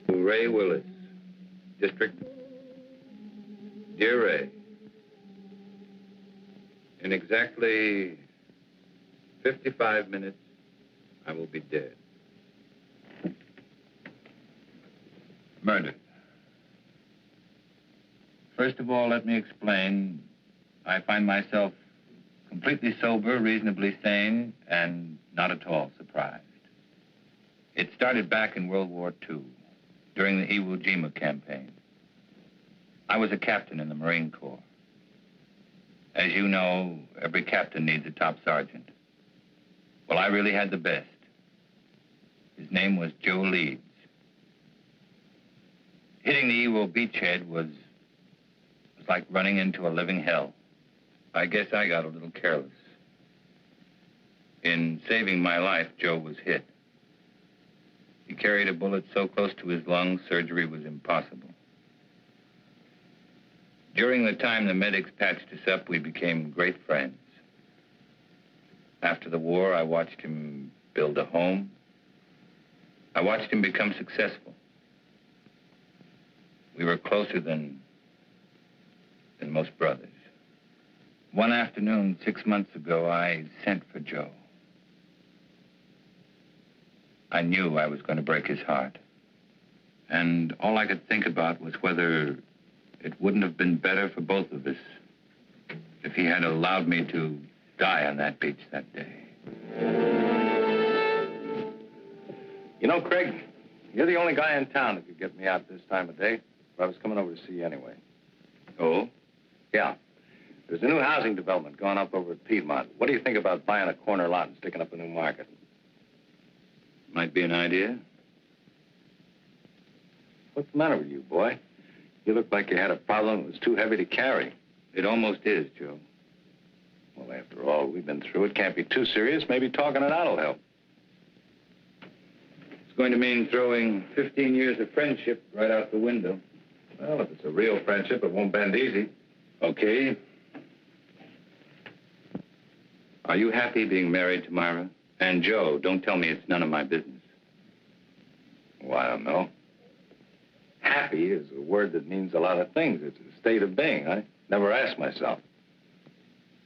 Ray Willis, District. Dear Ray, in exactly 55 minutes, I will be dead. Murdered. First of all, let me explain. I find myself completely sober, reasonably sane, and not at all surprised. It started back in World War II, during the Iwo Jima campaign. I was a captain in the Marine Corps. As you know, every captain needs a top sergeant. Well, I really had the best. His name was Joe Leeds. Hitting the Iwo beachhead was like running into a living hell. I guess I got a little careless. In saving my life, Joe was hit. He carried a bullet so close to his lungs, surgery was impossible. During the time the medics patched us up, we became great friends. After the war, I watched him build a home. I watched him become successful. We were closer than most brothers. One afternoon, 6 months ago, I sent for Joe. I knew I was going to break his heart. And all I could think about was whether it wouldn't have been better for both of us if he had allowed me to die on that beach that day. You know, Craig, you're the only guy in town that could get me out this time of day. But I was coming over to see you anyway. Oh? Yeah. There's a new housing development going up over at Piedmont. What do you think about buying a corner lot and sticking up a new market? Might be an idea. What's the matter with you, boy? You look like you had a problem that was too heavy to carry. It almost is, Joe. Well, after all we've been through, it can't be too serious. Maybe talking it out will help. It's going to mean throwing 15 years of friendship right out the window. Well, if it's a real friendship, it won't bend easy. Okay. Are you happy being married to Myra? And Joe, don't tell me it's none of my business. Well, I don't know. Happy is a word that means a lot of things. It's a state of being. I never asked myself.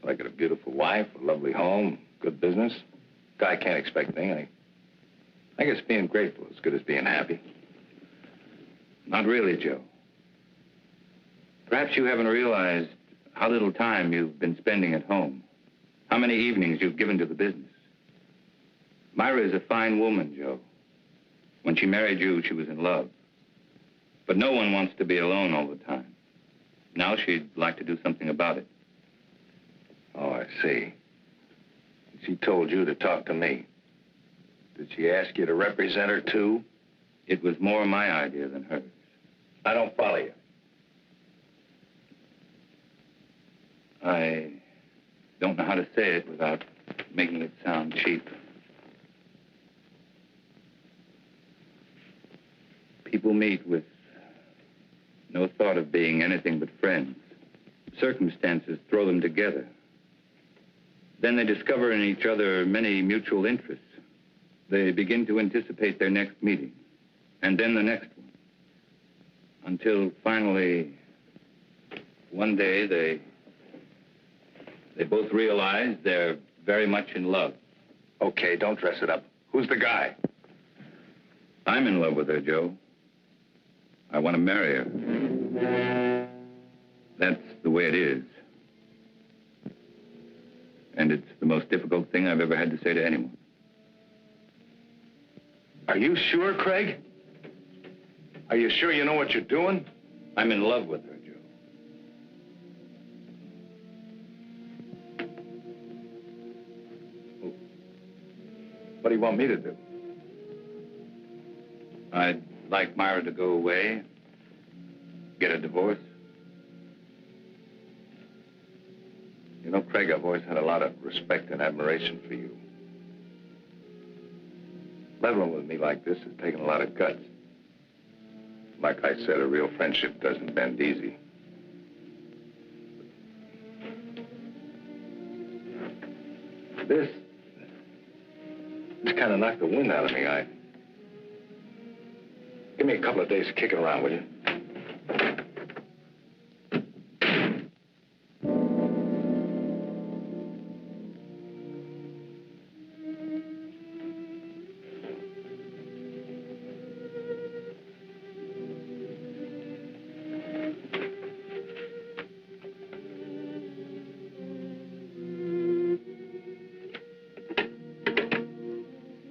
I got a beautiful wife, a lovely home, good business. Guy can't expect anything. I guess being grateful is as good as being happy. Not really, Joe. Perhaps you haven't realized how little time you've been spending at home. How many evenings you've given to the business. Myra is a fine woman, Joe. When she married you, she was in love. But no one wants to be alone all the time. Now she'd like to do something about it. Oh, I see. She told you to talk to me. Did she ask you to represent her, too? It was more my idea than hers. I don't follow you. I don't know how to say it without making it sound cheap. People meet with no thought of being anything but friends. Circumstances throw them together. Then they discover in each other many mutual interests. They begin to anticipate their next meeting, and then the next one. Until finally, one day, they both realize they're very much in love. Okay, don't dress it up. Who's the guy? I'm in love with her, Joe. I want to marry her. That's the way it is. And it's the most difficult thing I've ever had to say to anyone. Are you sure, Craig? Are you sure you know what you're doing? I'm in love with her, Joe. What do you want me to do? I'd like Myra to go away, get a divorce. You know, Craig, I've always had a lot of respect and admiration for you. Leveling with me like this has taken a lot of guts. Like I said, a real friendship doesn't bend easy. It's kind of knocked the wind out of me. Give me a couple of days to kick it around, will you?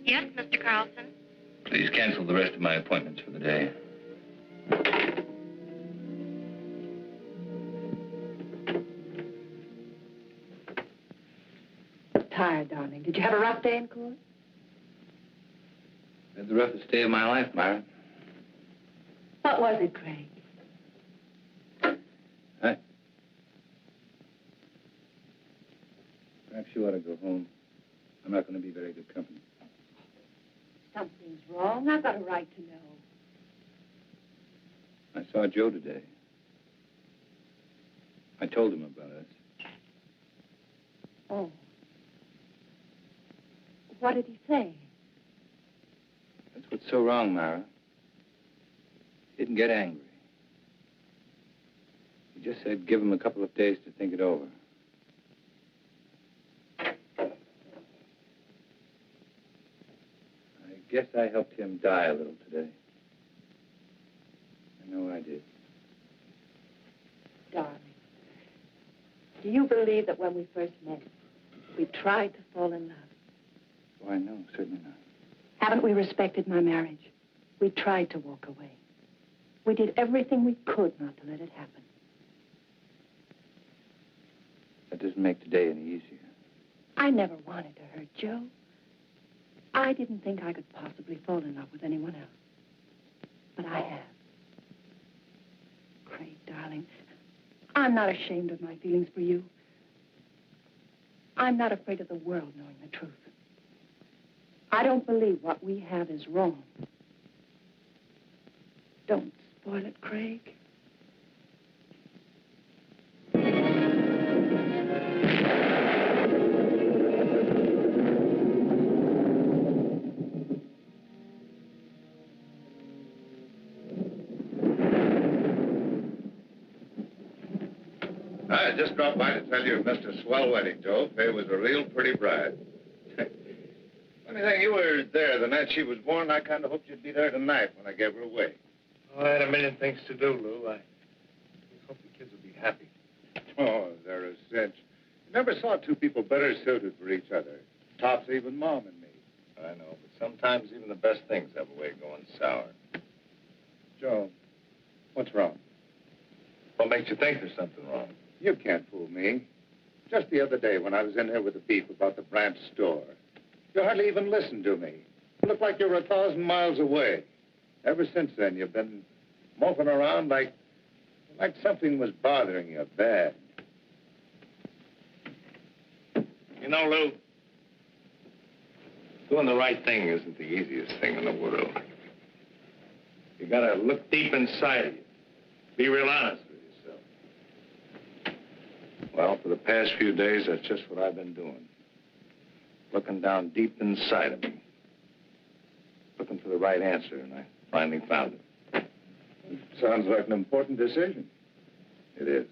Yes, Mr. Carlson? Please cancel the rest of my appointments for the day. Tired, darling. Did you have a rough day in court? Had the roughest day of my life, Myra. What was it, Craig? Perhaps you ought to go home. I'm not going to be very good company. Something's wrong. I've got a right to know. I saw Joe today. I told him about us. Oh. What did he say? That's what's so wrong, Myra. He didn't get angry. He just said give him a couple of days to think it over. I guess I helped him die a little today. I know I did. Darling, do you believe that when we first met, we tried to fall in love? Why, no, certainly not. Haven't we respected my marriage? We tried to walk away. We did everything we could not to let it happen. That doesn't make today any easier. I never wanted to hurt Joe. I didn't think I could possibly fall in love with anyone else. But I have. Craig, darling, I'm not ashamed of my feelings for you. I'm not afraid of the world knowing the truth. I don't believe what we have is wrong. Don't spoil it, Craig. I just dropped by to tell you it missed a swell wedding, Joe. Faye was a real pretty bride. Funny thing, you were there the night she was born. I kind of hoped you'd be there tonight when I gave her away. Oh, I had a million things to do, Lou. I hope the kids will be happy. Oh, they're a cinch. You never saw two people better suited for each other. Tops even Mom and me. I know, but sometimes even the best things have a way of going sour. Joe, what's wrong? What makes you think there's something wrong? You can't fool me. Just the other day when I was in here with the beef about the branch store, you hardly even listened to me. You looked like you were 1,000 miles away. Ever since then, you've been moping around like something was bothering you bad. You know, Lou, doing the right thing isn't the easiest thing in the world. You gotta look deep inside of you. Be real honest with yourself. Well, for the past few days, that's just what I've been doing. Looking down deep inside of me. Looking for the right answer, and I finally found it. Sounds like an important decision. It is.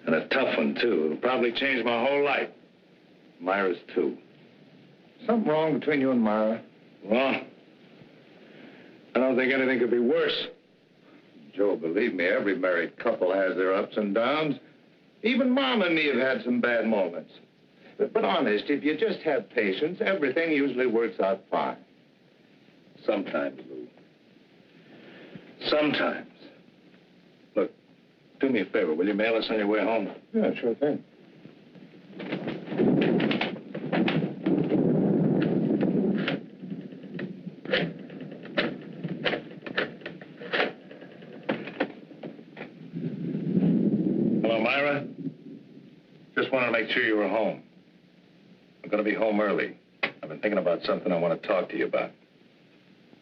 And a tough one, too. It'll probably change my whole life. Myra's, too. Something wrong between you and Myra? Well, I don't think anything could be worse. Joe, believe me, every married couple has their ups and downs. Even Mom and me have had some bad moments. But honest, if you just have patience, everything usually works out fine. Sometimes, Lou. Sometimes. Look, do me a favor. Will you mail us on your way home? Yeah, sure thing. Hello, Myra. Just wanted to make sure you were home. I'm going to be home early. I've been thinking about something I want to talk to you about.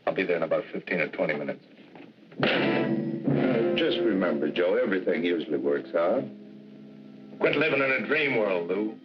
I'll be there in about 15 or 20 minutes. Just remember, Joe, everything usually works out. Quit living in a dream world, Lou.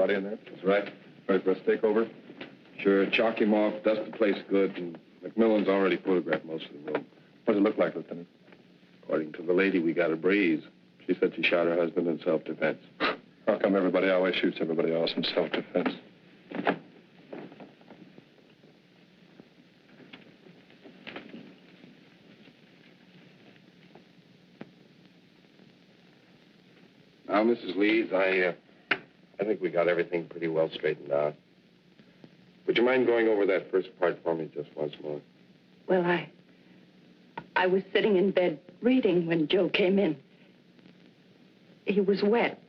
everybody in there? That's right. All right, let's take over. Sure, chalk him off, dust the place good, and McMillan's already photographed most of the room. What does it look like, Lieutenant? According to the lady, we got a breeze. She said she shot her husband in self-defense. How come everybody always shoots everybody else in self-defense? Now, Mrs. Leeds, I think we got everything pretty well straightened out. Would you mind going over that first part for me just once more? Well, I was sitting in bed reading when Joe came in. He was wet.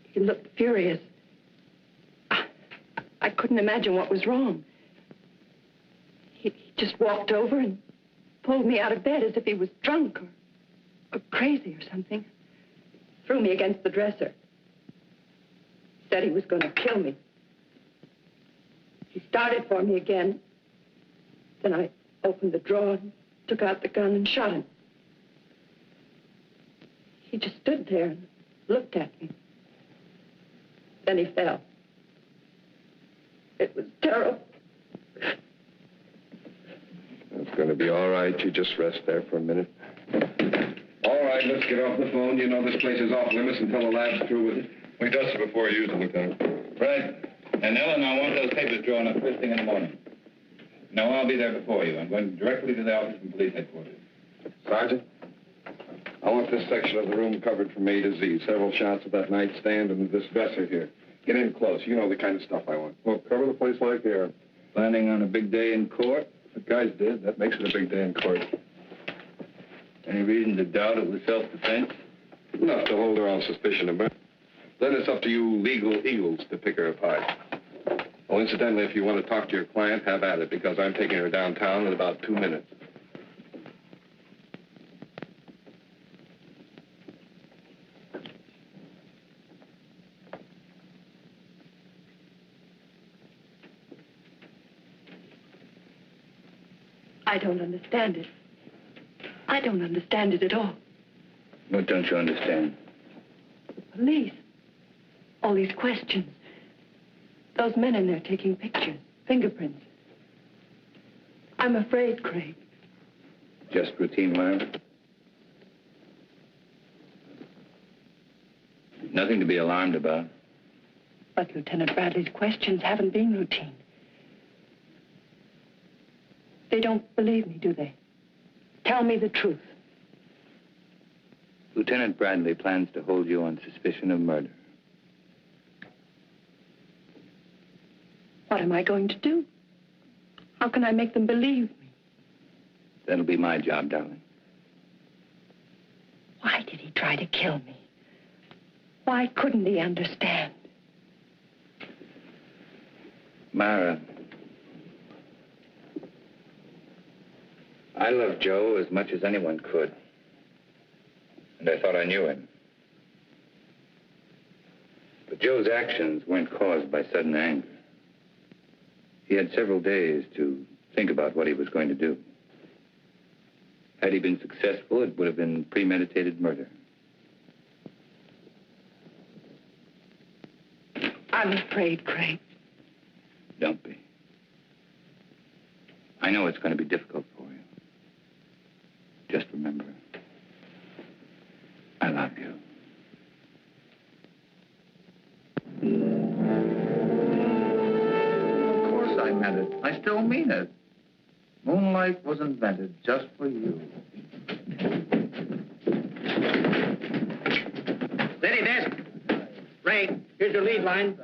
He looked furious. I couldn't imagine what was wrong. He just walked over and pulled me out of bed as if he was drunk or crazy or something. Threw me against the dresser. Said he was going to kill me. He started for me again. Then I opened the drawer and took out the gun and shot him. He just stood there and looked at me. Then he fell. It was terrible. It's going to be all right. You just rest there for a minute. All right, let's get off the phone. You know this place is off limits until the lab's through with it. We dust it before you use it, Lieutenant. Right. And Ellen, I want those papers drawn up first thing in the morning. No, I'll be there before you. I'm going directly to the office from police headquarters. Sergeant, I want this section of the room covered from A to Z. Several shots of that nightstand and this dresser here. Get in close. You know the kind of stuff I want. Well, cover the place like here. Planning on a big day in court? The guys did. That makes it a big day in court. Any reason to doubt it was self-defense? Enough to hold her on suspicion of murder. Then it's up to you legal eagles to pick her apart. Oh, incidentally, if you want to talk to your client, have at it, because I'm taking her downtown in about 2 minutes. I don't understand it. I don't understand it at all. What don't you understand? The police. All these questions. Those men in there taking pictures, fingerprints. I'm afraid, Craig. Just routine murder? Nothing to be alarmed about. But Lieutenant Bradley's questions haven't been routine. They don't believe me, do they? Tell me the truth. Lieutenant Bradley plans to hold you on suspicion of murder. What am I going to do? How can I make them believe me? That'll be my job, darling. Why did he try to kill me? Why couldn't he understand? Myra, I love Joe as much as anyone could. And I thought I knew him. But Joe's actions weren't caused by sudden anger. He had several days to think about what he was going to do. Had he been successful, it would have been premeditated murder. I'm afraid, Craig. Don't be. I know it's going to be difficult for you. Just remember, I love you. Of course I meant it. I still mean it. Moonlight was invented just for you. Steady, desk. Ray, here's your lead line.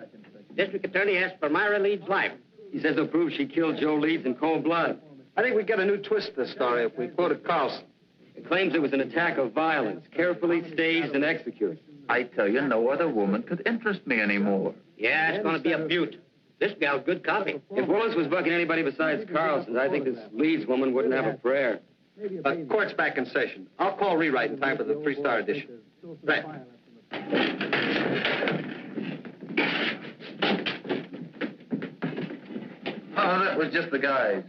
District Attorney asks for Myra Leeds' life. He says he'll prove she killed Joe Leeds in cold blood. I think we get a new twist to the story if we quoted Carlson. It claims it was an attack of violence, carefully staged and executed. I tell you, no other woman could interest me anymore. Yeah, it's going to be a beaut. This gal's good copy. If Willis was bucking anybody besides Carlson, I think this Leeds woman wouldn't have a prayer. Court's back in session. I'll call rewrite in time for the 3-star edition. Right. Oh, that was just the guys.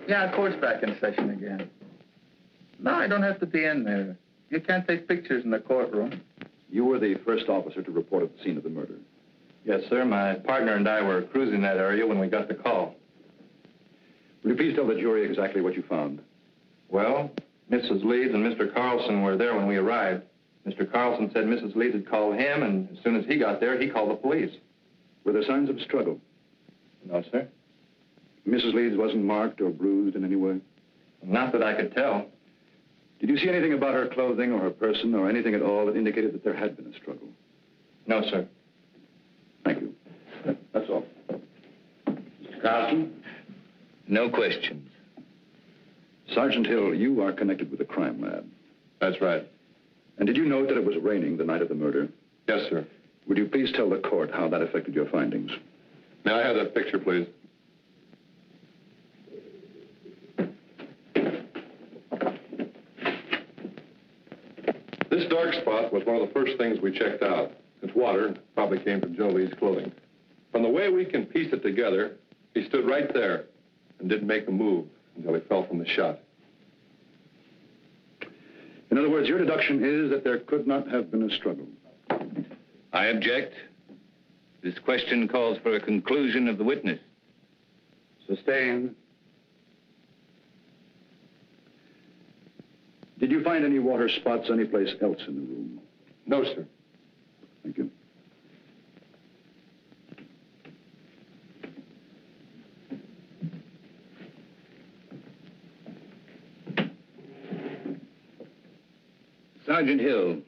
Yeah, court's back in session again. No, I don't have to be in there. You can't take pictures in the courtroom. You were the first officer to report at the scene of the murder. Yes, sir. My partner and I were cruising that area when we got the call. Will you please tell the jury exactly what you found? Well, Mrs. Leeds and Mr. Carlson were there when we arrived. Mr. Carlson said Mrs. Leeds had called him, and as soon as he got there, he called the police. Were there signs of struggle? No, sir. Mrs. Leeds wasn't marked or bruised in any way? Not that I could tell. Did you see anything about her clothing or her person or anything at all that indicated that there had been a struggle? No, sir. Thank you. That's all. Mr. Carlson? No questions. Sergeant Hill, you are connected with the crime lab. That's right. And did you note that it was raining the night of the murder? Yes, sir. Would you please tell the court how that affected your findings? May I have that picture, please? This dark spot was one of the first things we checked out. It's water, probably came from Joe Lee's clothing. From the way we can piece it together, he stood right there and didn't make a move until he fell from the shot. In other words, your deduction is that there could not have been a struggle. I object. This question calls for a conclusion of the witness. Sustained. Did you find any water spots anyplace else in the room? No, sir. Thank you. Sergeant Hill,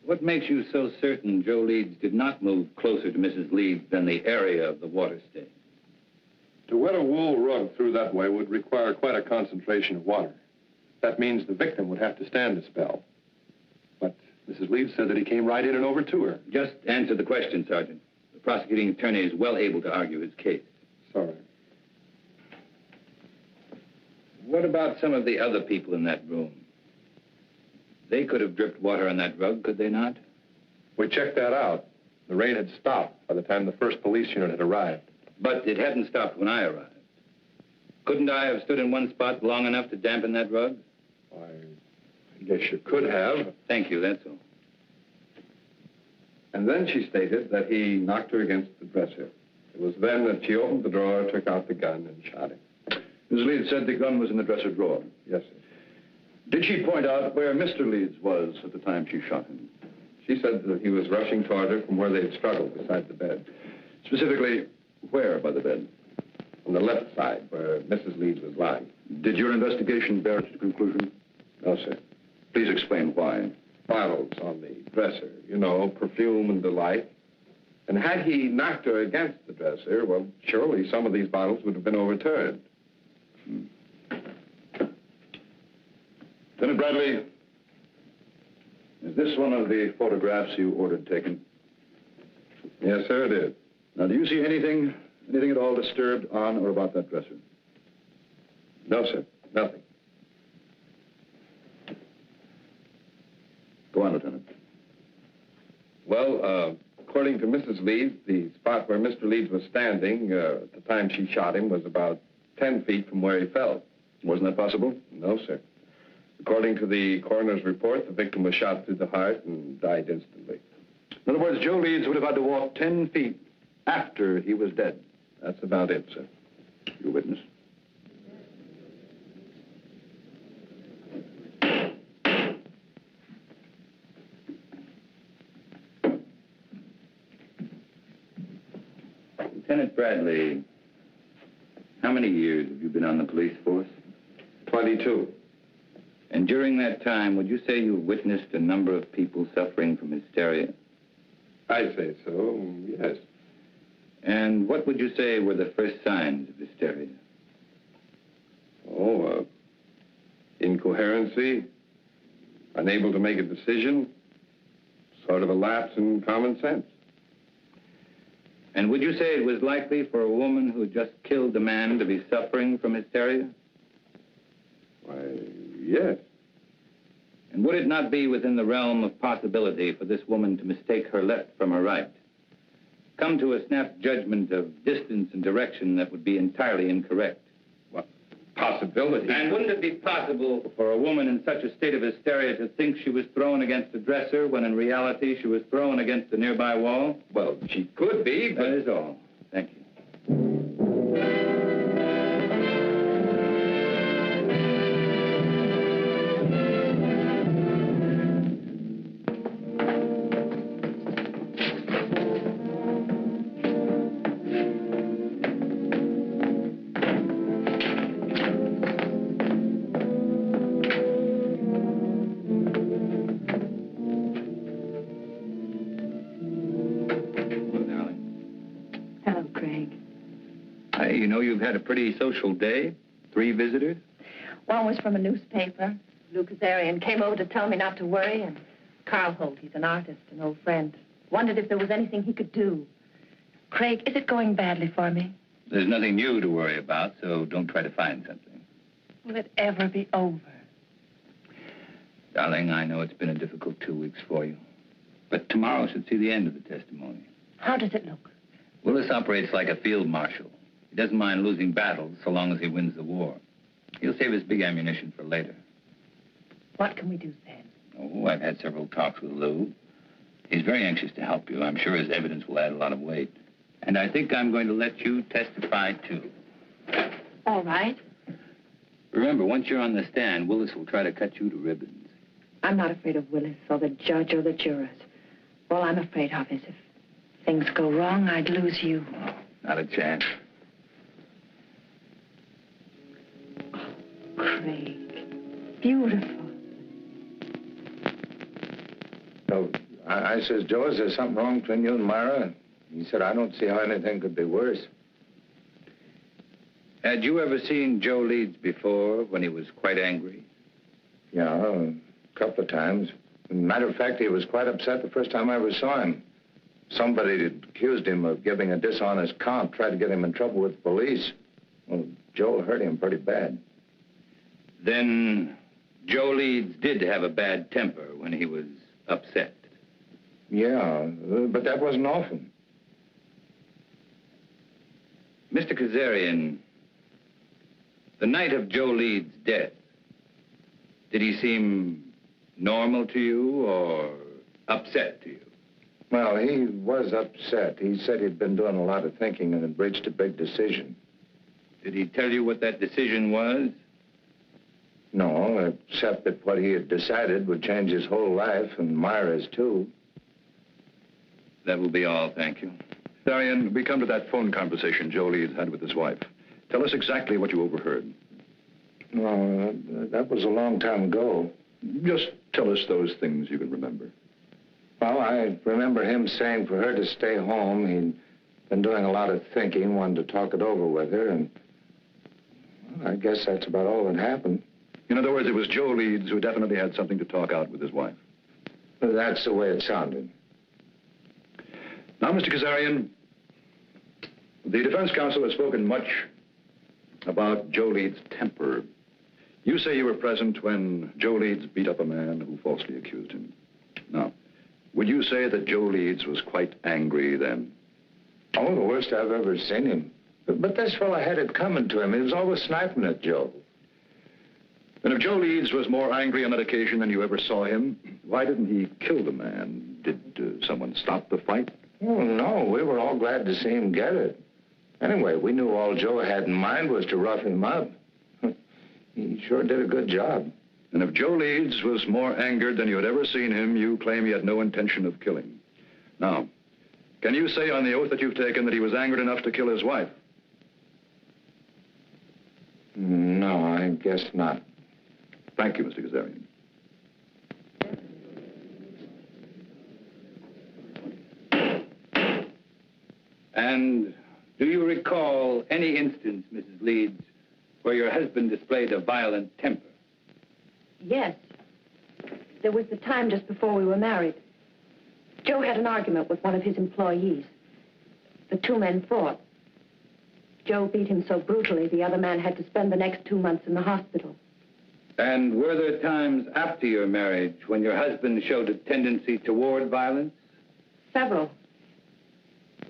what makes you so certain Joe Leeds did not move closer to Mrs. Leeds than the area of the water stain? To wet a wool rug through that way would require quite a concentration of water. That means the victim would have to stand a spell. But Mrs. Leeds said that he came right in and over to her. Just answer the question, Sergeant. The prosecuting attorney is well able to argue his case. Sorry. What about some of the other people in that room? They could have dripped water on that rug, could they not? We checked that out. The rain had stopped by the time the first police unit had arrived. But it hadn't stopped when I arrived. Couldn't I have stood in one spot long enough to dampen that rug? I guess you could have. Thank you, that's all. And then she stated that he knocked her against the dresser. It was then that she opened the drawer, took out the gun, and shot him. Ms. Leeds said the gun was in the dresser drawer. Yes, sir. Did she point out where Mr. Leeds was at the time she shot him? She said that he was rushing toward her from where they had struggled beside the bed. Specifically, where by the bed? On the left side, where Mrs. Leeds was lying. Did your investigation bear its conclusion? No, sir. Please explain why. Bottles on the dresser, you know, perfume and delight. And had he knocked her against the dresser, well, surely some of these bottles would have been overturned. Lieutenant Bradley, is this one of the photographs you ordered taken? Yes, sir, it is. Now, do you see anything at all disturbed on or about that dresser? No, sir, nothing. Go on, Lieutenant. Well, according to Mrs. Leeds, the spot where Mr. Leeds was standing at the time she shot him was about 10 feet from where he fell. Wasn't that possible? No, sir. According to the coroner's report, the victim was shot through the heart and died instantly. In other words, Joe Leeds would have had to walk 10 feet after he was dead. That's about it, sir. You witness? Lieutenant Bradley, how many years have you been on the police force? 22. And during that time, would you say you witnessed a number of people suffering from hysteria? I'd say so, yes. And what would you say were the first signs of hysteria? Oh, incoherency, unable to make a decision, sort of a lapse in common sense. And would you say it was likely for a woman who just killed a man to be suffering from hysteria? Why, yes. And would it not be within the realm of possibility for this woman to mistake her left from her right? Come to a snap judgment of distance and direction that would be entirely incorrect? Well, possibility. And wouldn't it be possible for a woman in such a state of hysteria to think she was thrown against a dresser when in reality she was thrown against a nearby wall? Well, she could be, but... That is all. Thank you. You know you've had a pretty social day. 3 visitors. One was from a newspaper. Lou Kazarian came over to tell me not to worry, and Carl Holt, he's an artist, an old friend, wondered if there was anything he could do. Craig, is it going badly for me? There's nothing new to worry about, so don't try to find something. Will it ever be over? Darling, I know it's been a difficult 2 weeks for you, but tomorrow should see the end of the testimony. How does it look? Willis operates like a field marshal. He doesn't mind losing battles so long as he wins the war. He'll save his big ammunition for later. What can we do then? Oh, I've had several talks with Lou. He's very anxious to help you. I'm sure his evidence will add a lot of weight. And I think I'm going to let you testify, too. All right. Remember, once you're on the stand, Willis will try to cut you to ribbons. I'm not afraid of Willis or the judge or the jurors. All I'm afraid of is if things go wrong, I'd lose you. Oh, not a chance. Craig, beautiful. So I says, Joe, is there something wrong between you and Myra? He said, I don't see how anything could be worse. Had you ever seen Joe Leeds before when he was quite angry? Yeah, a couple of times. Matter of fact, he was quite upset the first time I ever saw him. Somebody had accused him of giving a dishonest comp, tried to get him in trouble with the police. Well, Joe hurt him pretty bad. Then Joe Leeds did have a bad temper when he was upset. Yeah, but that wasn't often. Mr. Kazarian, the night of Joe Leeds' death, did he seem normal to you or upset to you? Well, he was upset. He said he'd been doing a lot of thinking and had reached a big decision. Did he tell you what that decision was? No, except that what he had decided would change his whole life, and Myra's, too. That will be all, thank you. Darian, we come to that phone conversation Joe Leeds had with his wife. Tell us exactly what you overheard. No, that was a long time ago. Just tell us those things you can remember. Well, I remember him saying for her to stay home. He'd been doing a lot of thinking, wanted to talk it over with her, and well, I guess that's about all that happened. In other words, it was Joe Leeds who definitely had something to talk out with his wife. That's the way it sounded. Now, Mr. Kazarian, the defense counsel has spoken much about Joe Leeds' temper. You say you were present when Joe Leeds beat up a man who falsely accused him. Now, would you say that Joe Leeds was quite angry then? Oh, the worst I've ever seen him. But this fellow had it coming to him. He was always sniping at Joe. And if Joe Leeds was more angry on that occasion than you ever saw him, why didn't he kill the man? Did someone stop the fight? Oh, no. We were all glad to see him get it. Anyway, we knew all Joe had in mind was to rough him up. He sure did a good job. And if Joe Leeds was more angered than you had ever seen him, you claim he had no intention of killing. Now, can you say on the oath that you've taken that he was angered enough to kill his wife? No, I guess not. Thank you, Mr. Kazarian. And do you recall any instance, Mrs. Leeds, where your husband displayed a violent temper? Yes. There was the time just before we were married. Joe had an argument with one of his employees. The two men fought. Joe beat him so brutally, the other man had to spend the next 2 months in the hospital. And were there times after your marriage when your husband showed a tendency toward violence? Several.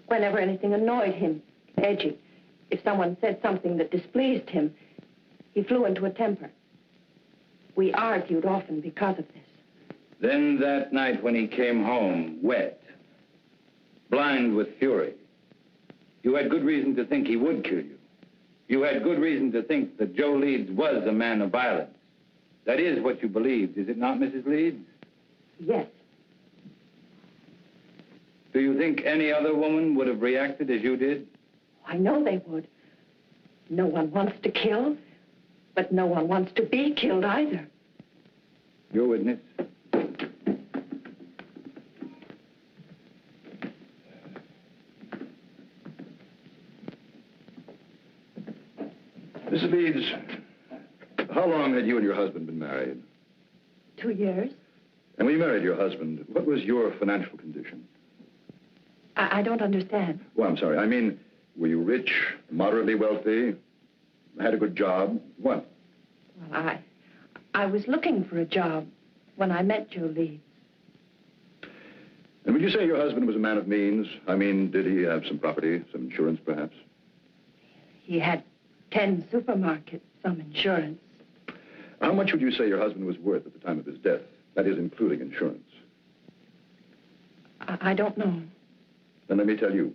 Whenever anything annoyed him, edgy. If someone said something that displeased him, He flew into a temper. We argued often because of this. Then that night when he came home, wet, blind with fury, you had good reason to think he would kill you. You had good reason to think that Joe Leeds was a man of violence. That is what you believed, is it not, Mrs. Leeds? Yes. Do you think any other woman would have reacted as you did? I know they would. No one wants to kill, but no one wants to be killed either. Your witness. Mrs. Leeds, how long had you and your husband been married? 2 years. And when you married your husband, what was your financial condition? I don't understand. Well, I'm sorry. I mean, were you rich, moderately wealthy, had a good job? What? Well, I was looking for a job when I met Joe Leeds. And would you say your husband was a man of means? I mean, did he have some property, some insurance, perhaps? He had 10 supermarkets, some insurance. How much would you say your husband was worth at the time of his death? That is, including insurance. I don't know. Then let me tell you.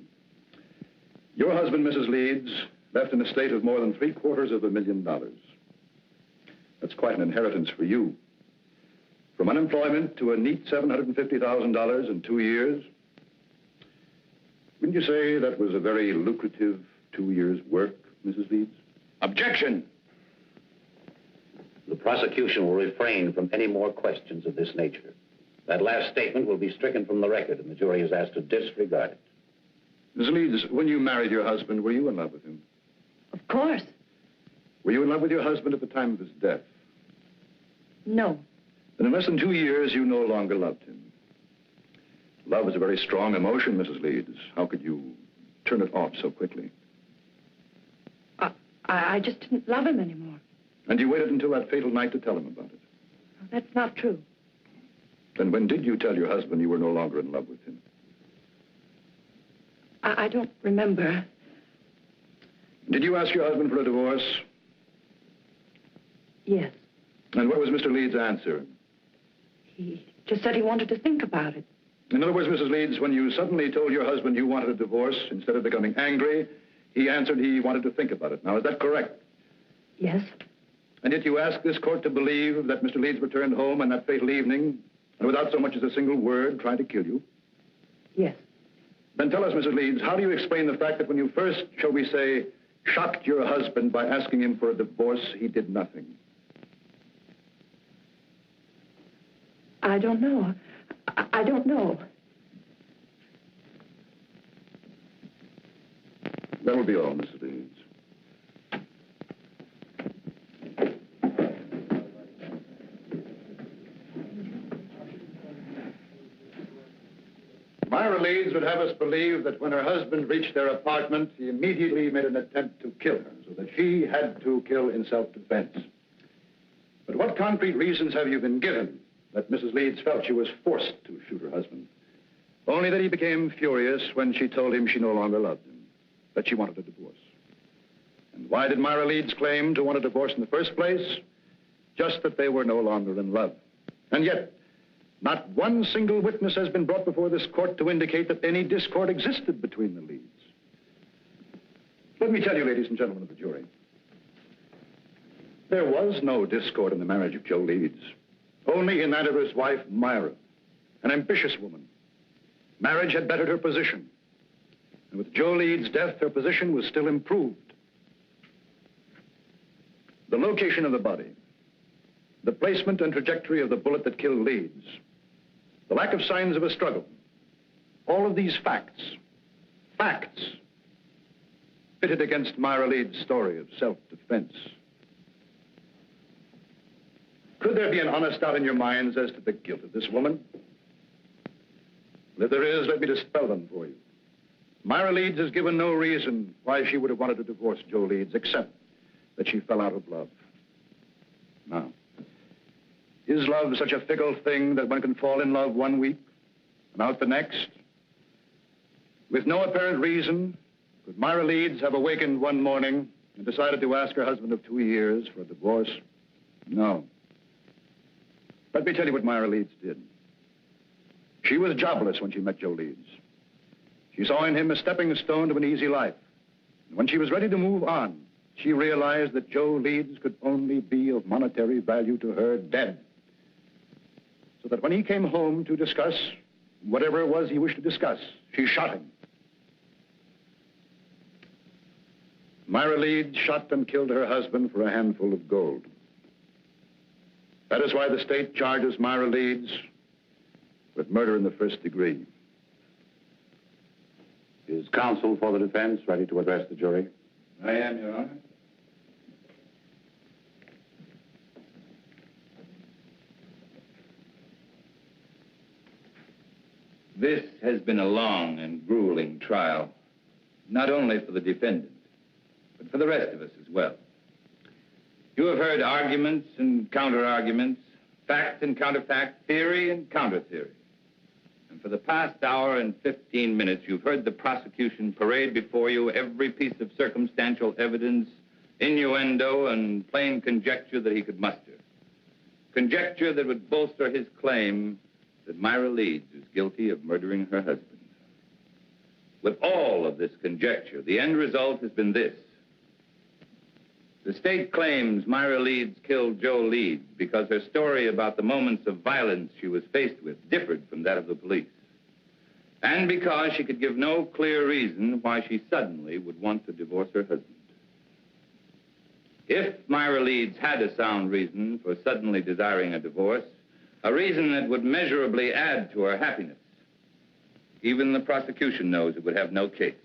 Your husband, Mrs. Leeds, left an estate of more than $750,000. That's quite an inheritance for you. From unemployment to a neat $750,000 in 2 years. Wouldn't you say that was a very lucrative 2 years' work, Mrs. Leeds? Objection! The prosecution will refrain from any more questions of this nature. That last statement will be stricken from the record, and the jury is asked to disregard it. Mrs. Leeds, when you married your husband, were you in love with him? Of course. Were you in love with your husband at the time of his death? No. Then in less than 2 years, you no longer loved him. Love is a very strong emotion, Mrs. Leeds. How could you turn it off so quickly? I just didn't love him anymore. And you waited until that fatal night to tell him about it? That's not true. Then when did you tell your husband you were no longer in love with him? I don't remember. Did you ask your husband for a divorce? Yes. And what was Mr. Leeds' answer? He just said he wanted to think about it. In other words, Mrs. Leeds, when you suddenly told your husband you wanted a divorce, instead of becoming angry, he answered he wanted to think about it. Now, is that correct? Yes. And yet you ask this court to believe that Mr. Leeds returned home on that fatal evening and without so much as a single word tried to kill you? Yes. Then tell us, Mrs. Leeds, how do you explain the fact that when you first, shall we say, shocked your husband by asking him for a divorce, he did nothing? I don't know. I don't know. That will be all, Mrs. Leeds. Myra Leeds would have us believe that when her husband reached their apartment, he immediately made an attempt to kill her, so that she had to kill in self-defense. But what concrete reasons have you been given that Mrs. Leeds felt she was forced to shoot her husband? Only that he became furious when she told him she no longer loved him, that she wanted a divorce. And why did Myra Leeds claim to want a divorce in the first place? Just that they were no longer in love. And yet, not one single witness has been brought before this court to indicate that any discord existed between the Leeds. Let me tell you, ladies and gentlemen of the jury, there was no discord in the marriage of Joe Leeds, only in that of his wife, Myra, an ambitious woman. Marriage had bettered her position, and with Joe Leeds' death, her position was still improved. The location of the body, the placement and trajectory of the bullet that killed Leeds, the lack of signs of a struggle, all of these facts, pitted against Myra Leeds' story of self-defense. Could there be an honest doubt in your minds as to the guilt of this woman? Well, if there is, let me dispel them for you. Myra Leeds has given no reason why she would have wanted to divorce Joe Leeds, except that she fell out of love. Now, is love such a fickle thing that one can fall in love one week and out the next? With no apparent reason, could Myra Leeds have awakened one morning and decided to ask her husband of 2 years for a divorce? No. Let me tell you what Myra Leeds did. She was jobless when she met Joe Leeds. She saw in him a stepping stone to an easy life. And when she was ready to move on, she realized that Joe Leeds could only be of monetary value to her dead. So that when he came home to discuss whatever it was he wished to discuss, she shot him. Myra Leeds shot and killed her husband for a handful of gold. That is why the state charges Myra Leeds with murder in the first degree. Is counsel for the defense ready to address the jury? I am, Your Honor. This has been a long and grueling trial, not only for the defendant, but for the rest of us as well. You have heard arguments and counter-arguments, fact and counterfact, theory and counter-theory. And for the past hour and 15 minutes, you've heard the prosecution parade before you every piece of circumstantial evidence, innuendo, and plain conjecture that he could muster. Conjecture that would bolster his claim that Myra Leeds is guilty of murdering her husband. With all of this conjecture, the end result has been this. The state claims Myra Leeds killed Joe Leeds because her story about the moments of violence she was faced with differed from that of the police. And because she could give no clear reason why she suddenly would want to divorce her husband. If Myra Leeds had a sound reason for suddenly desiring a divorce, a reason that would measurably add to her happiness, even the prosecution knows it would have no case.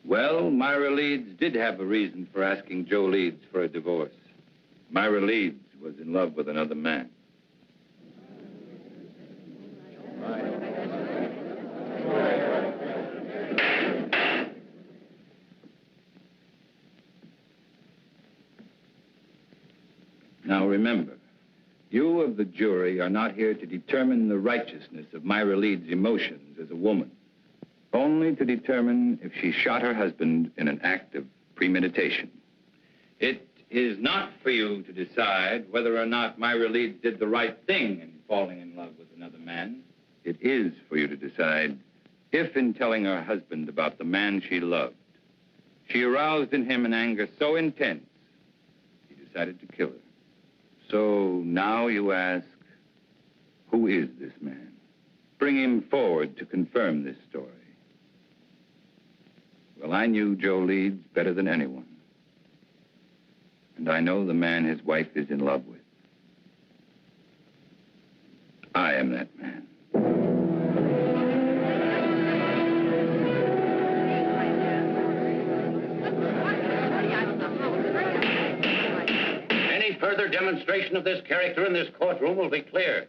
Well, Myra Leeds did have a reason for asking Joe Leeds for a divorce. Myra Leeds was in love with another man. Now remember, you of the jury are not here to determine the righteousness of Myra Leeds' emotions as a woman. Only to determine if she shot her husband in an act of premeditation. It is not for you to decide whether or not Myra Leeds did the right thing in falling in love with another man. It is for you to decide if, in telling her husband about the man she loved, she aroused in him an anger so intense, he decided to kill her. So now you ask, who is this man? Bring him forward to confirm this story. Well, I knew Joe Leeds better than anyone. And I know the man his wife is in love with. I am that man. Any further demonstration of this character in this courtroom will be clear.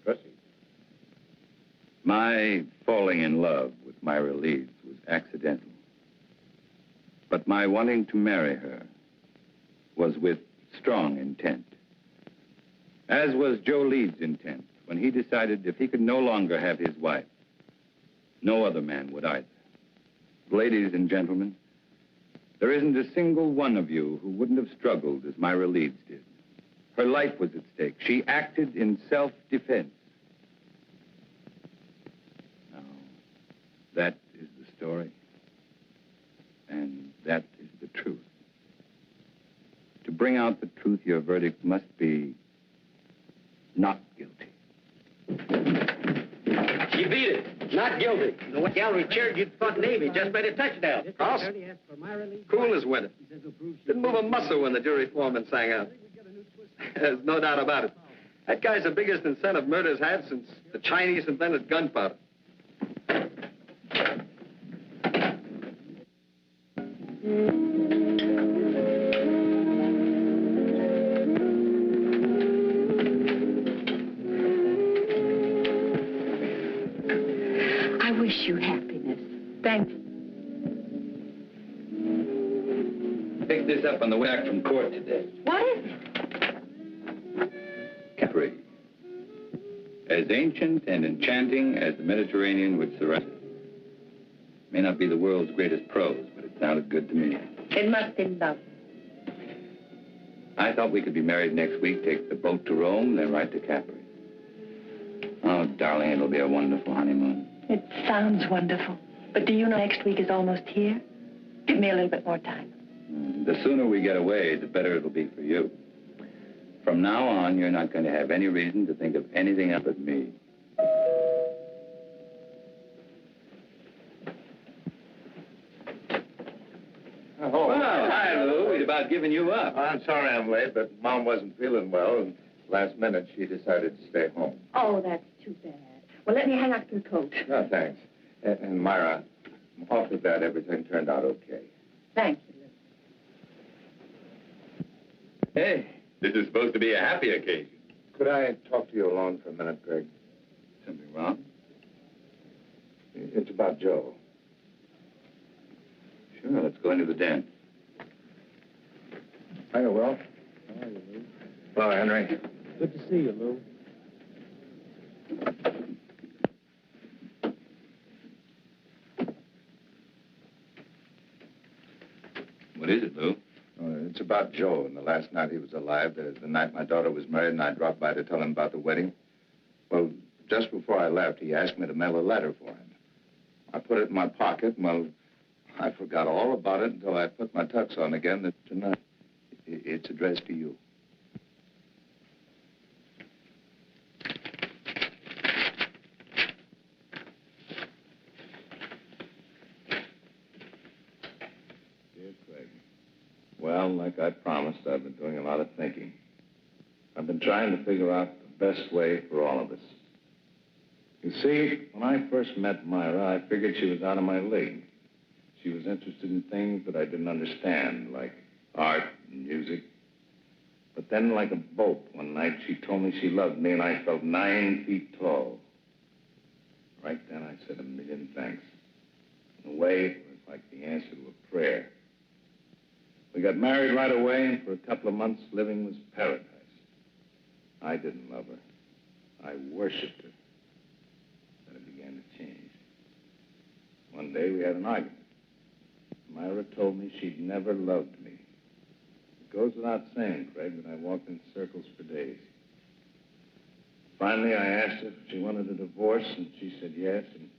Proceed. My falling in love with Myra Leeds was accidental. But my wanting to marry her was with strong intent. As was Joe Leeds' intent when he decided if he could no longer have his wife, no other man would either. Ladies and gentlemen, there isn't a single one of you who wouldn't have struggled as Myra Leeds did. Her life was at stake. She acted in self-defense. Now, that is the story. And that is the truth. To bring out the truth, your verdict must be not guilty. She beat it. Not guilty. The way gallery cheered, you'd thought Navy just made a touchdown. Carlson? Cool as winter. Didn't move a muscle when the jury foreman sang out. There's no doubt about it. That guy's the biggest incentive murder's had since the Chinese invented gunpowder. I wish you happiness. Thanks. Picked this up on the way back from court today. What is it? Capri. As ancient and enchanting as the Mediterranean would surround it. May not be the world's greatest prose, but it sounded good to me. It must be love. I thought we could be married next week, take the boat to Rome, then right to Capri. Oh, darling, it'll be a wonderful honeymoon. It sounds wonderful. But do you know next week is almost here? Give me a little bit more time. The sooner we get away, the better it'll be for you. From now on, you're not going to have any reason to think of anything else but me. Oh, Well, hi, Lou. We'd about given you up. I'm sorry I'm late, but Mom wasn't feeling well, and last minute she decided to stay home. Oh, that's too bad. Well, let me hang up your coat. No, thanks. And Myra, I'm awfully glad everything turned out okay. Thank you, Lou. Hey, this is supposed to be a happy occasion. Could I talk to you alone for a minute, Greg? Something wrong? It's about Joe. Sure, let's go into the den. Hiya, Will. How are you, Lou? Hello, Henry. Good to see you, Lou. What is it, Lou? It's about Joe and the last night he was alive, the night my daughter was married, and I dropped by to tell him about the wedding. Well, just before I left, he asked me to mail a letter for him. I put it in my pocket, and, well, I forgot all about it until I put my tux on again tonight. It's addressed to you. Dear Craig, well, like I promised, I've been doing a lot of thinking. I've been trying to figure out the best way for all of us. You see, when I first met Myra, I figured she was out of my league. She was interested in things that I didn't understand, like art and music. But then, like a bolt, one night she told me she loved me, and I felt 9 feet tall. Right then, I said a million thanks. In a way, it was like the answer to a prayer. We got married right away, and for a couple of months, living was paradise. I didn't love her. I worshipped her. Then it began to change. One day, we had an argument. Myra told me she'd never loved me. It goes without saying, Craig, that I walked in circles for days. Finally, I asked her if she wanted a divorce, and she said yes, and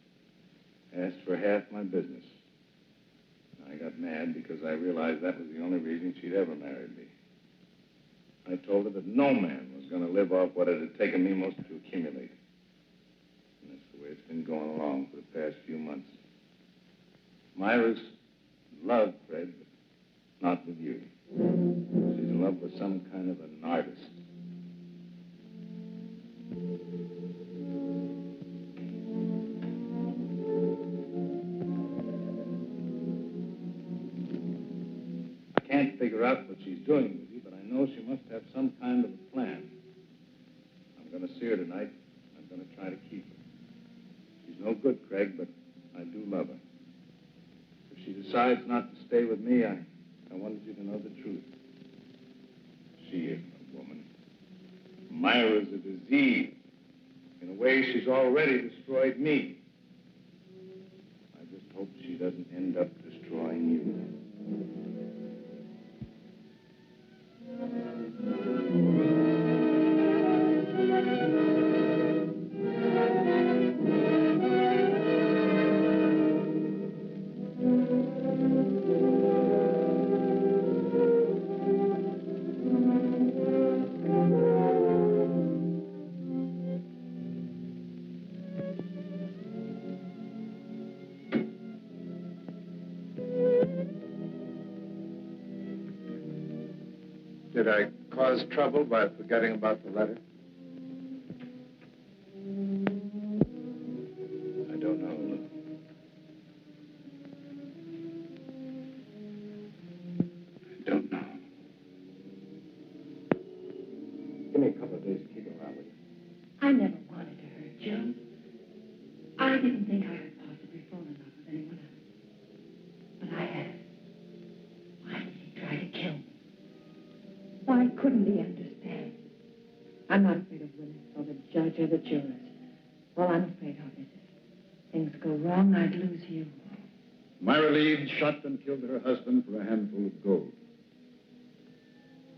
asked for half my business. I got mad because I realized that was the only reason she'd ever married me. I told her that no man was going to live off what it had taken me most to accumulate. And that's the way it's been going along for the past few months. Myra's in love, Fred, but not with you. She's in love with some kind of an artist. I can't figure out what she's doing with you, but I know she must have some kind of a plan. I'm going to see her tonight. I'm going to try to keep her. She's no good, Craig, but I do love her. If she decides not to stay with me, I wanted you to know the truth. She isn't a woman. Myra's a disease. In a way, she's already destroyed me. I just hope she doesn't end up destroying you. Did I cause trouble by forgetting about the letter? I don't know, Lou. I don't know. Give me a couple of days to keep it around with you. I never wanted to hurt Joe. I didn't think I could possibly fall in love with anyone else. But I had. Why did he try to kill me? Why couldn't he understand? I'm not afraid of Willis or the judge or the jurors. All I'm afraid of is if things go wrong, I'd lose you. Myra Leeds shot and killed her husband for a handful of gold.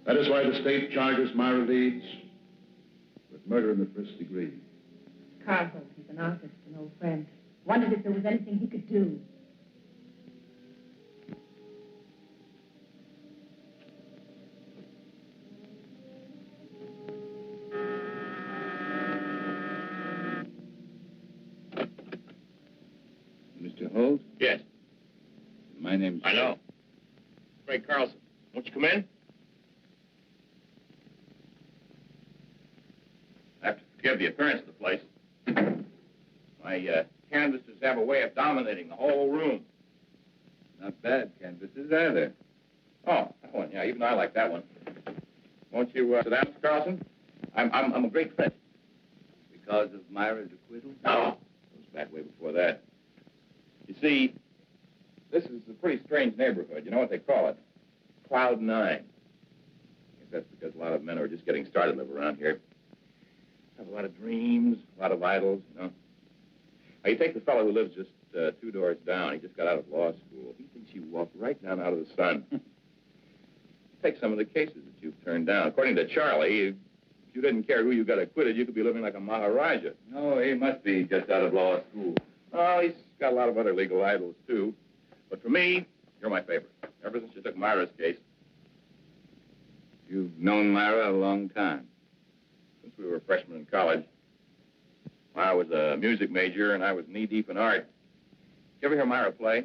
That is why the state charges Myra Leeds with murder in the first degree. Carlson, he's an artist, an old friend. Wondered if there was anything he could do. Mr. Holt? Yes. My name's... I know. Craig Carlson. Won't you come in? I have to forgive the appearance of the place. My canvases have a way of dominating the whole room. Not bad canvases either. Oh, that one, yeah, even I like that one. Won't you sit down, Mr. Carlson? I'm a great friend. Because of Myra's acquittal? No, it goes back way before that. You see, this is a pretty strange neighborhood. You know what they call it? Cloud 9. I guess that's because a lot of men who are just getting started live around here. Have a lot of dreams, a lot of idols, you know. Now, you take the fellow who lives just 2 doors down. He just got out of law school. He thinks you walk right down out of the sun. Take some of the cases that you've turned down. According to Charlie, if you didn't care who you got acquitted, you could be living like a Maharaja. No, he must be just out of law school. Oh, he's got a lot of other legal idols, too. But for me, you're my favorite. Ever since you took Myra's case. You've known Myra a long time. Since we were freshmen in college. I was a music major, and I was knee-deep in art. You ever hear Myra play?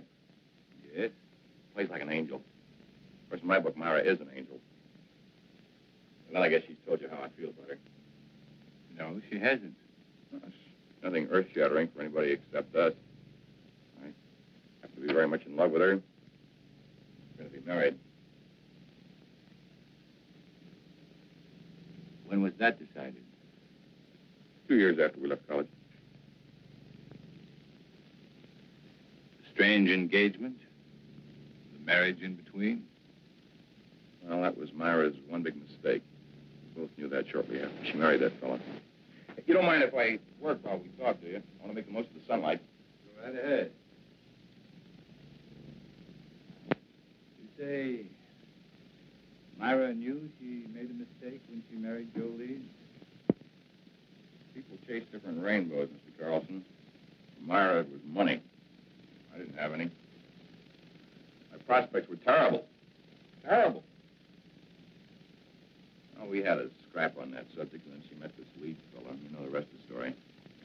Yes. Plays like an angel. Of course, in my book, Myra is an angel. And then I guess she's told you how I feel about her. No, she hasn't. Well, it's nothing earth-shattering for anybody except us. I have to be very much in love with her. We're going to be married. When was that decided? 2 years after we left college. Strange engagement? The marriage in between? Well, that was Myra's one big mistake. We both knew that shortly after she married that fella. You don't mind if I work while we talk, do you? I want to make the most of the sunlight. Go right ahead. You say Myra knew she made a mistake when she married Joe Leeds? People chase different rainbows, Mr. Carlson. For Myra, it was money. I didn't have any. My prospects were terrible. Terrible. Oh, we had a scrap on that subject, and then she met this Leeds fella. You know the rest of the story.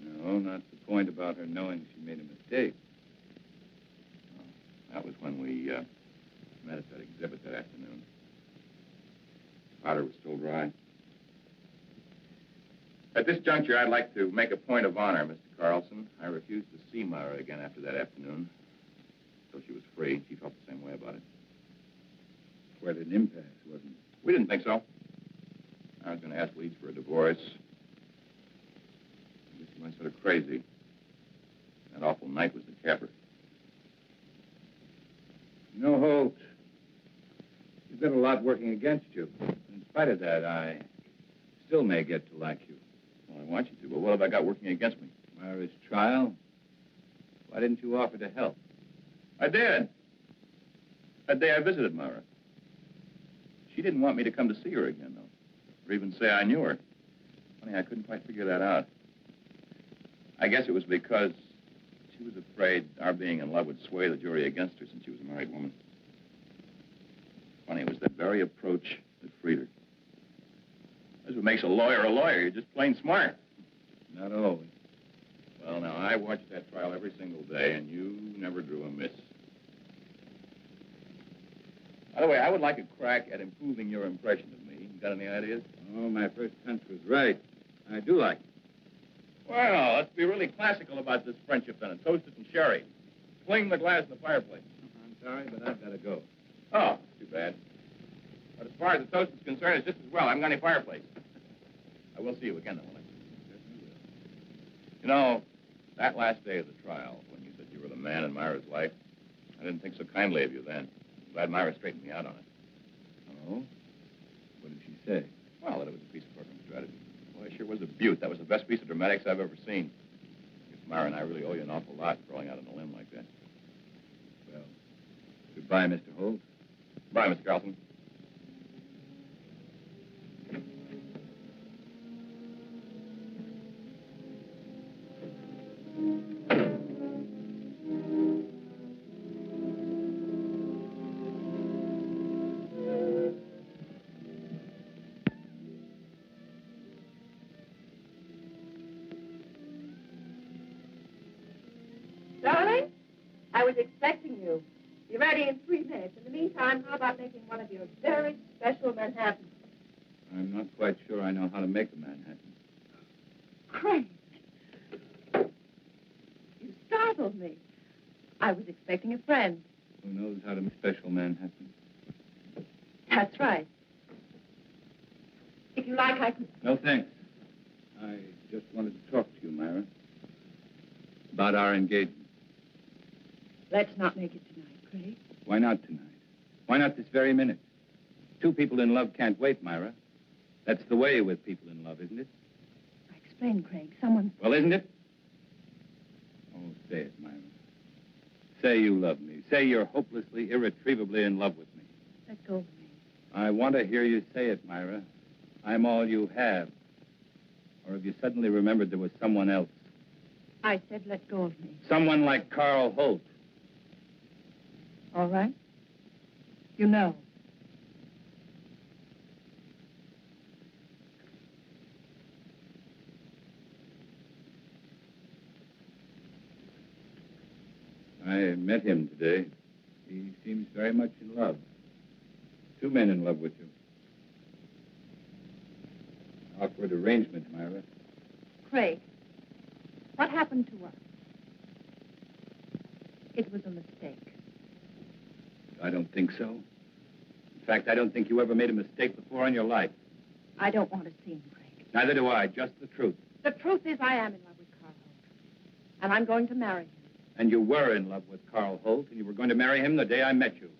No, not the point about her knowing she made a mistake. Oh, that was when we met at that exhibit that afternoon. Powder was still dry. At this juncture, I'd like to make a point of honor, Mr. Carlson. I refused to see Myra again after that afternoon. Until she was free. She felt the same way about it. Quite an impasse, wasn't it? We didn't think so. I was going to ask Leeds for a divorce. I guess he went sort of crazy. That awful night was the capper. You know, Holt, you've got a lot working against you. In spite of that, I still may get to like you. Well, I want you to, but what have I got working against me? Myra's trial. Why didn't you offer to help? I did. That day I visited Myra. She didn't want me to come to see her again, though. Or even say I knew her. Funny, I couldn't quite figure that out. I guess it was because she was afraid our being in love would sway the jury against her since she was a married woman. Funny, it was that very approach that freed her. That's what makes a lawyer a lawyer. You're just plain smart. Not always. Well, now, I watched that trial every single day, and you never drew a miss. By the way, I would like a crack at improving your impression of me. You got any ideas? Oh, my first hunch was right. I do like it. Well, let's be really classical about this friendship, then, and toast it in sherry. Fling the glass in the fireplace. I'm sorry, but I've got to go. Oh, too bad. But as far as the toast is concerned, it's just as well. I haven't got any fireplace. I will see you again, though, won't I? You know, that last day of the trial, when you said you were the man in Myra's life, I didn't think so kindly of you then. I'm glad Myra straightened me out on it. Oh? What did she say? Well, that it was a piece of courtroom strategy. Well, it sure was a beaut. That was the best piece of dramatics I've ever seen. I guess Myra and I really owe you an awful lot for going out on a limb like that. Well, Bye, Mr. Holt. Bye, Mr. Carlson. Darling, I was expecting you. Be ready in 3 minutes. In the meantime, how about making one of your very special Manhattans? I'm not quite sure I know how to make a Manhattan. Craig, you startled me. I was expecting a friend. Who knows how to make special Manhattan? That's right. If you like, I could... No, thanks. I just wanted to talk to you, Myra. About our engagement. Let's not make it tonight, Craig. Why not tonight? Why not this very minute? Two people in love can't wait, Myra. That's the way with people in love, isn't it? Explain, Craig. Someone... Well, isn't it? Oh, say it, Myra. Say you love me. Say you're hopelessly, irretrievably in love with me. Let go of me. I want to hear you say it, Myra. I'm all you have. Or have you suddenly remembered there was someone else? I said let go of me. Someone like Carl Holt. All right. You know. I met him today. He seems very much in love. Two men in love with you. Awkward arrangement, Myra. Craig, what happened to us? It was a mistake. I don't think so. In fact, I don't think you ever made a mistake before in your life. I don't want to see him, Craig. Neither do I. Just the truth. The truth is I am in love with Carl Holt. And I'm going to marry him. And you were in love with Carl Holt, and you were going to marry him the day I met you.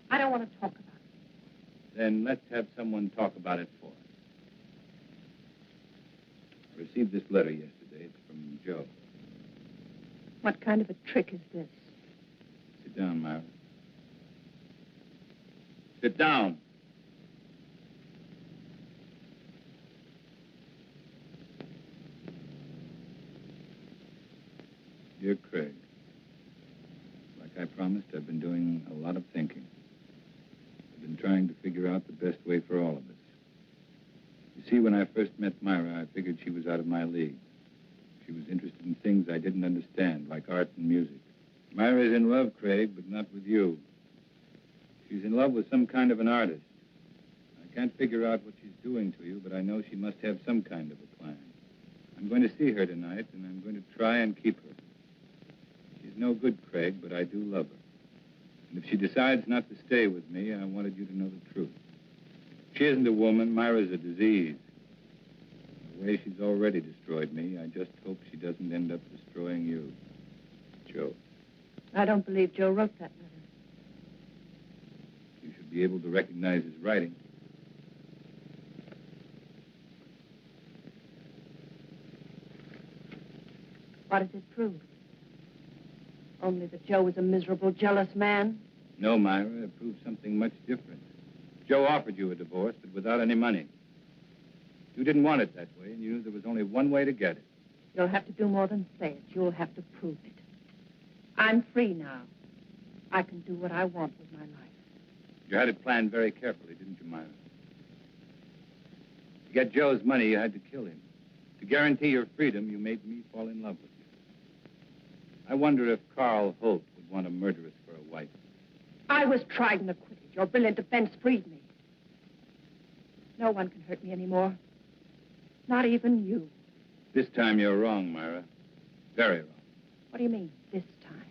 I don't want to talk about it. Then let's have someone talk about it for us. I received this letter yesterday. It's from Joe. What kind of a trick is this? Sit down, Myra. Sit down. Dear Craig, like I promised, I've been doing a lot of thinking. I've been trying to figure out the best way for all of us. You see, when I first met Myra, I figured she was out of my league. She was interested in things I didn't understand, like art and music. Myra's in love, Craig, but not with you. She's in love with some kind of an artist. I can't figure out what she's doing to you, but I know she must have some kind of a plan. I'm going to see her tonight, and I'm going to try and keep her. She's no good, Craig, but I do love her. And if she decides not to stay with me, I wanted you to know the truth. She isn't a woman. Myra's a disease. The way she's already destroyed me, I just hope she doesn't end up destroying you. Joe. I don't believe Joe wrote that letter. You should be able to recognize his writing. What does it prove? Only that Joe was a miserable, jealous man? No, Myra, it proves something much different. Joe offered you a divorce, but without any money. You didn't want it that way, and you knew there was only one way to get it. You'll have to do more than say it. You'll have to prove it. I'm free now. I can do what I want with my life. You had it planned very carefully, didn't you, Myra? To get Joe's money, you had to kill him. To guarantee your freedom, you made me fall in love with you. I wonder if Carl Holt would want a murderess for a wife. I was tried and acquitted. Your brilliant defense freed me. No one can hurt me anymore. Not even you. This time you're wrong, Myra. Very wrong. What do you mean, this time?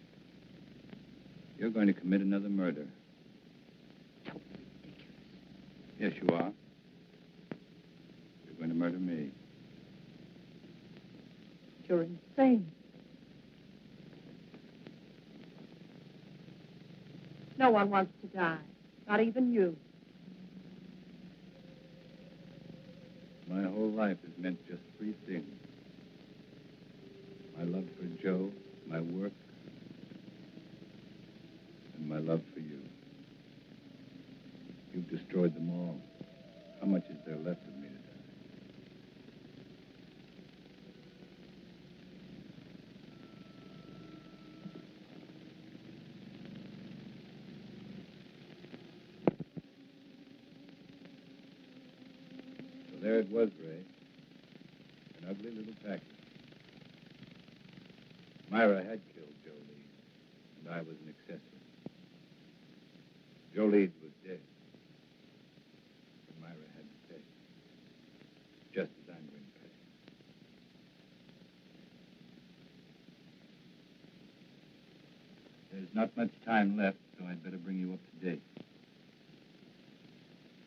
You're going to commit another murder. Totally ridiculous. Yes, you are. You're going to murder me. You're insane. No one wants to die. Not even you. My whole life has meant just three things. My love for Joe, my work, and my love for you. destroyed them all. How much is there left of me to die? So there it was, Ray. An ugly little package. Myra had killed Joe Leeds, and I was an accessory. Joe Leeds was dead. And Myra had to pay. Just as I'm going to pay. There's not much time left, so I'd better bring you up to date.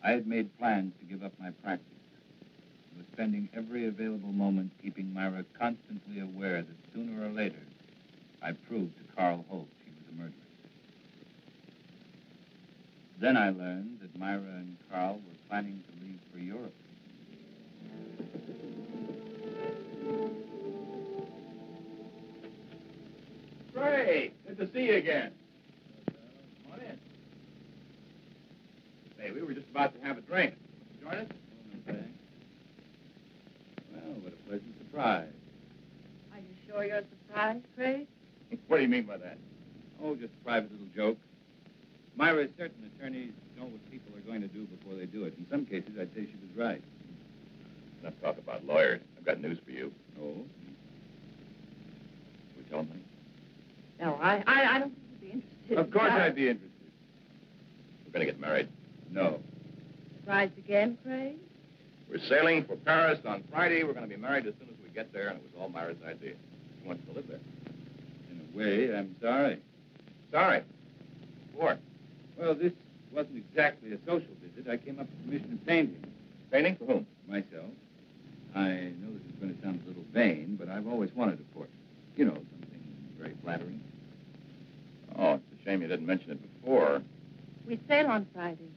I had made plans to give up my practice. I was spending every available moment keeping Myra constantly aware that sooner or later, I'd prove to Carl Holt she was a murderess. Then I learned that Myra and Carl were planning to leave for Europe. Ray, good to see you again. Come on in. Hey, we were just about to have a drink. Join us? Okay. Well, what a pleasant surprise. Are you sure you're surprised, Craig? What do you mean by that? Oh, just a private little joke. Myra, certain attorneys know what people are going to do before they do it. In some cases, I'd say she was right. Enough talk about lawyers. I've got news for you. Oh? We tell them? No, I don't think you'd be interested. Of course I'd be interested. We're going to get married. No. Surprised again, Craig? We're sailing for Paris on Friday. We're going to be married as soon as we get there, and it was all Myra's idea. She wants to live there. In a way, I'm sorry. Sorry. What? Well, this wasn't exactly a social visit. I came up with permission to paint him. Painting? For whom? Myself. I know this is going to sound a little vain, but I've always wanted a portrait. You know, something very flattering. Oh, it's a shame you didn't mention it before. We sail on Friday.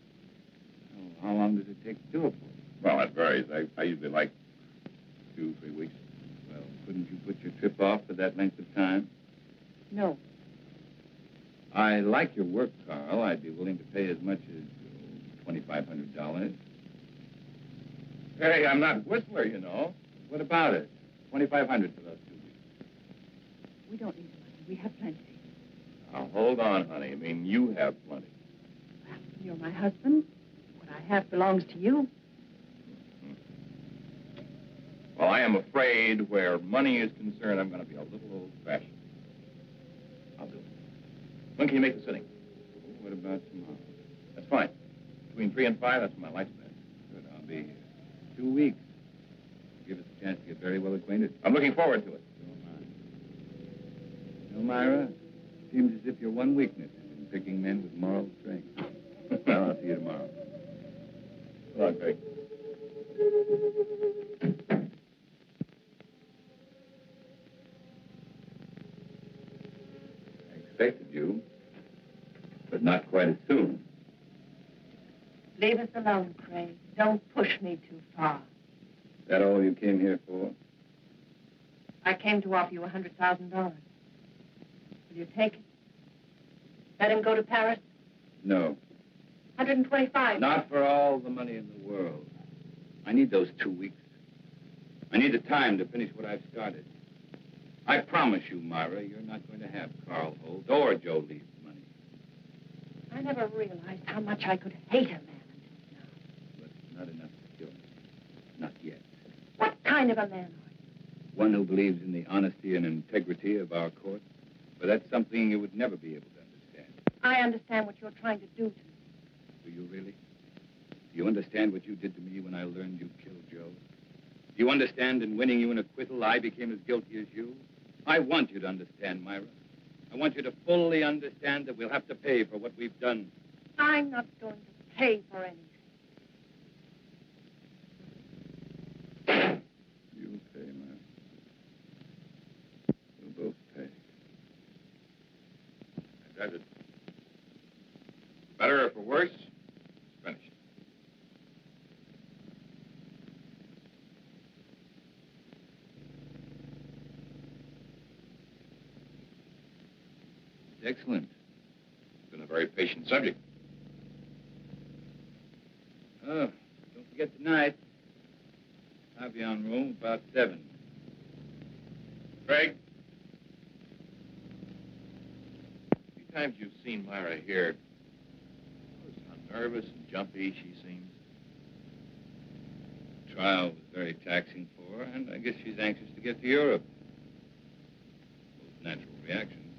Oh, how long does it take to do a portrait? Well, that varies. I usually like 2-3 weeks. Well, couldn't you put your trip off for that length of time? No. I like your work, Carl. I'd be willing to pay as much as $2,500. Hey, I'm not Whistler, you know. What about it? $2,500 for those 2 weeks. We don't need money. We have plenty. Now, hold on, honey. I mean, you have plenty. Well, you're my husband. What I have belongs to you. Well, I am afraid where money is concerned, I'm going to be a little old-fashioned. I'll do it. When can you make the sitting? What about tomorrow? That's fine. Between 3 and 5, that's my lifespan. Good, I'll be here. 2 weeks. Give us a chance to get very well acquainted. I'm looking forward to it. So am I. You know, Myra, seems as if your one weakness is in picking men with moral strength. Well, I'll see you tomorrow. Come on, Craig. I expected you, but not quite as soon. Leave us alone, Craig. Don't push me too far. Is that all you came here for? I came to offer you $100,000. Will you take it? Let him go to Paris? No. 125. Not for all the money in the world. I need those 2 weeks. I need the time to finish what I've started. I promise you, Myra, you're not going to have Carl Holt or Joe Lee's money. I never realized how much I could hate a man until now. But not enough to kill me. Not yet. What kind of a man are you? One who believes in the honesty and integrity of our court. But that's something you would never be able to understand. I understand what you're trying to do to me. Do you really? Do you understand what you did to me when I learned you killed Joe? Do you understand in winning you an acquittal, I became as guilty as you? I want you to understand, Myra. I want you to fully understand that we'll have to pay for what we've done. I'm not going to pay for anything. You'll pay, Myra. We'll both pay. Does it? Better or for worse? It's finished. Excellent. It's been a very patient subject. get tonight. I'll be on room about 7. Craig? A few times you've seen Myra here. Notice how nervous and jumpy she seems. The trial was very taxing for her, and I guess she's anxious to get to Europe. Those natural reactions.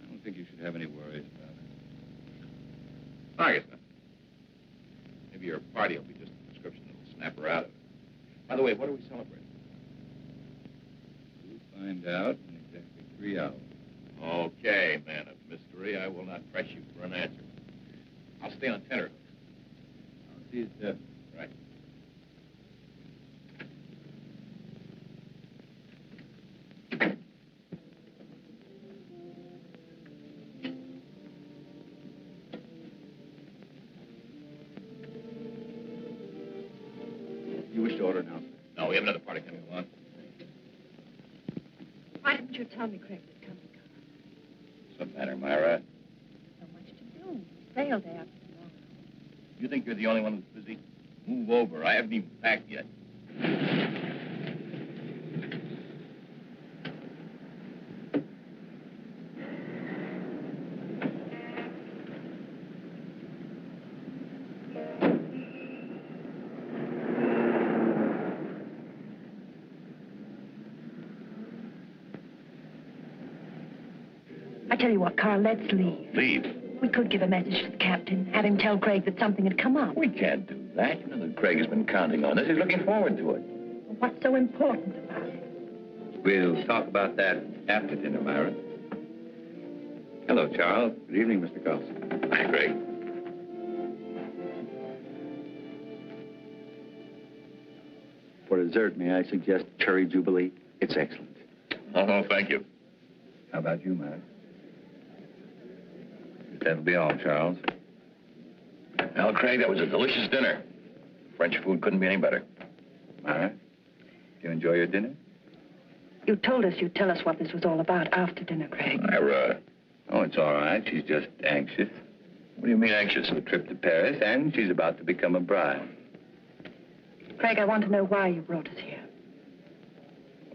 I don't think you should have any worries about it. I guess not. Maybe your party will be just a prescription that'll snap her out of it. By the way, what are we celebrating? We'll find out in exactly 3 hours. Okay, man of mystery. I will not press you for an answer. I'll stay on tenterhooks. I'll see you at 7. Right. You wish to order now, sir? No, we have another party coming along. Why didn't you tell me Craig was coming? What's the matter, Myra? So much to do. Sail day after tomorrow. You think you're the only one who's busy? Move over. I haven't even packed yet. I tell you what, Carl, let's leave. Leave? We could give a message to the captain, have him tell Craig that something had come up. We can't do that. You know that Craig has been counting on us. He's looking forward to it. What's so important about it? We'll talk about that after dinner, Myra. Hello, Charles. Good evening, Mr. Carlson. Hi, Craig. For dessert, may I suggest cherry jubilee? It's excellent. Oh, thank you. How about you, Myra? That'll be all, Charles. Well, Craig, that was a delicious dinner. French food couldn't be any better. Myra, do you enjoy your dinner? You told us you'd tell us what this was all about after dinner, Craig. Myra. Oh, it's all right. She's just anxious. What do you mean anxious? A trip to Paris, and she's about to become a bride. Craig, I want to know why you brought us here.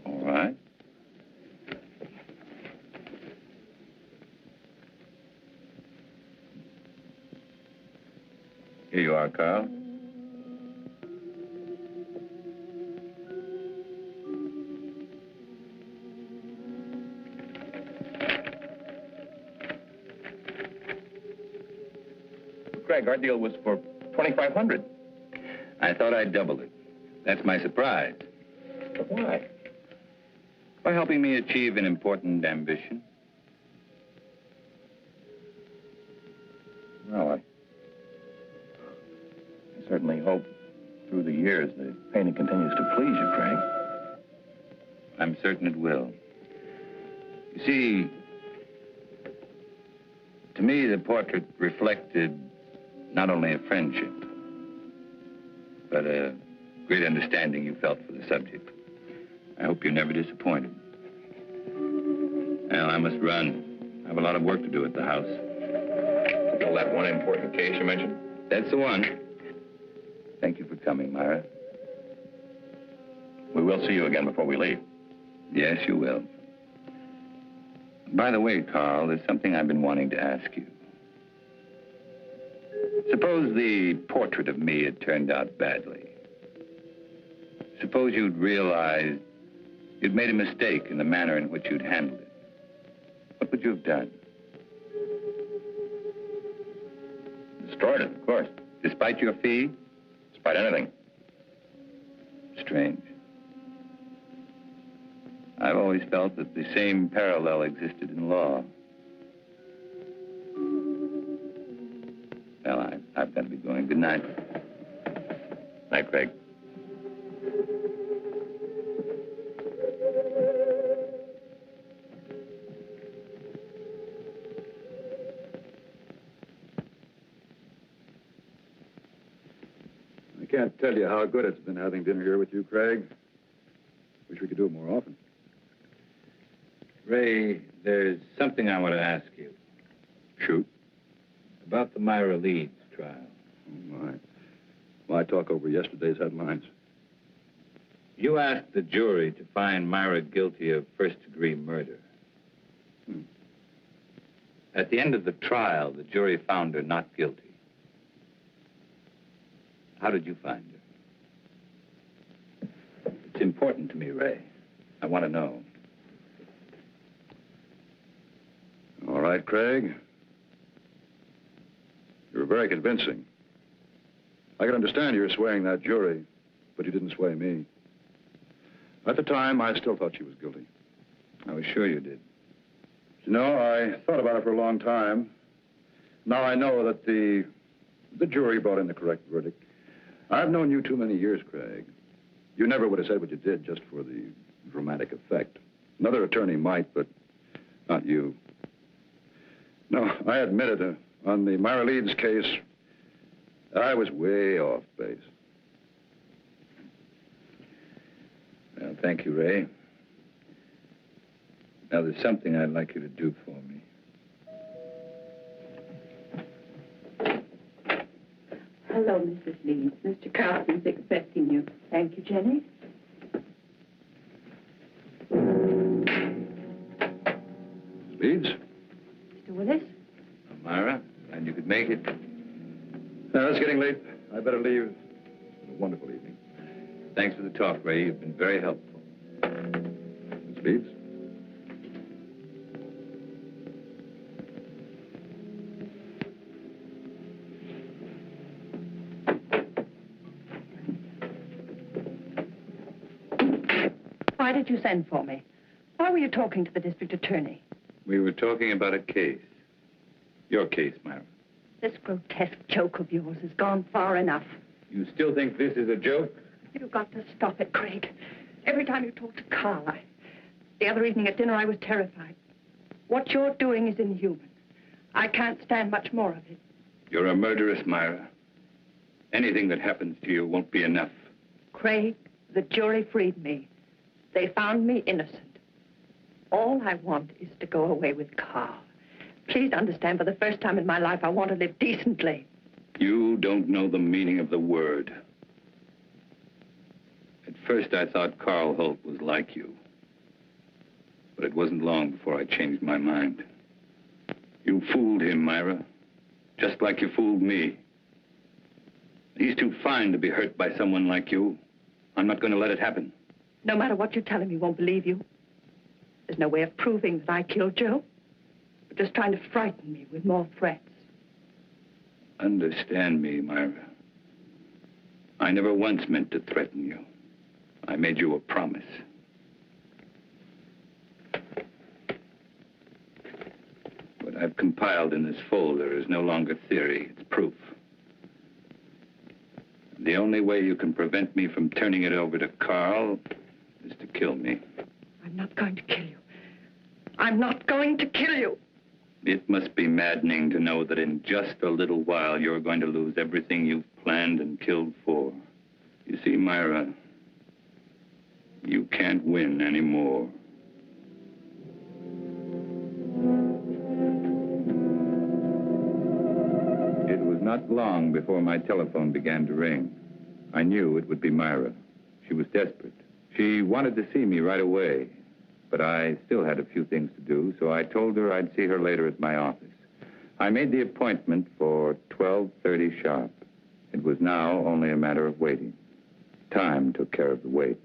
All right. Here you are, Carl. Craig, our deal was for $2,500. I thought I'd double it. That's my surprise. But why? By helping me achieve an important ambition. Well, I certainly hope through the years the painting continues to please you, Craig. I'm certain it will. You see, to me, the portrait reflected not only a friendship, but a great understanding you felt for the subject. I hope you're never disappointed. Well, I must run. I have a lot of work to do at the house. Still that one important case you mentioned? That's the one. Thank you for coming, Myra. We will see you again before we leave. Yes, you will. By the way, Carl, there's something I've been wanting to ask you. Suppose the portrait of me had turned out badly. Suppose you'd realized you'd made a mistake in the manner in which you'd handled it. What would you have done? Destroyed it, of course. Despite your fee? Despite anything. Strange. I've always felt that the same parallel existed in law. Well, I've got to be going. Good night. Night, Craig. I can't tell you how good it's been having dinner here with you, Craig. Wish we could do it more often. Ray, there's something I want to ask you. Shoot. About the Myra Leeds trial. Oh, my. Why talk over yesterday's headlines? You asked the jury to find Myra guilty of first-degree murder. At the end of the trial, the jury found her not guilty. How did you find her? It's important to me, Ray. I want to know. All right, Craig. You were very convincing. I can understand you're swaying that jury, but you didn't sway me. At the time, I still thought she was guilty. I was sure you did. You know, I thought about it for a long time. Now I know that the jury brought in the correct verdict. I've known you too many years, Craig. You never would have said what you did just for the dramatic effect. Another attorney might, but not you. No, I admit it. On the Myra Leeds case, I was way off base. Well, thank you, Ray. Now, there's something I'd like you to do for me. Hello, Mrs. Leeds. Mr. Carlson's expecting you. Thank you, Jenny. Leeds? Mr. Willis? Myra, glad you could make it. Now, it's getting late. I better leave. It's been a wonderful evening. Thanks for the talk, Ray. You've been very helpful. Miss Leeds? Why did you send for me? Why were you talking to the district attorney? We were talking about a case. Your case, Myra. This grotesque joke of yours has gone far enough. You still think this is a joke? You've got to stop it, Craig. Every time you talk to Carl, the other evening at dinner, I was terrified. What you're doing is inhuman. I can't stand much more of it. You're a murderess, Myra. Anything that happens to you won't be enough. Craig, the jury freed me. They found me innocent. All I want is to go away with Carl. Please understand, for the first time in my life, I want to live decently. You don't know the meaning of the word. At first, I thought Carl Holt was like you. But it wasn't long before I changed my mind. You fooled him, Myra. Just like you fooled me. He's too fine to be hurt by someone like you. I'm not going to let it happen. No matter what you tell him, he won't believe you. There's no way of proving that I killed Joe. You're just trying to frighten me with more threats. Understand me, Myra. I never once meant to threaten you. I made you a promise. What I've compiled in this folder is no longer theory, it's proof. The only way you can prevent me from turning it over to Carl is to kill me. I'm not going to kill you. I'm not going to kill you. It must be maddening to know that in just a little while you're going to lose everything you've planned and killed for. You see, Myra, you can't win anymore. It was not long before my telephone began to ring. I knew it would be Myra. She was desperate. She wanted to see me right away, but I still had a few things to do, so I told her I'd see her later at my office. I made the appointment for 12:30 sharp. It was now only a matter of waiting. Time took care of the wait.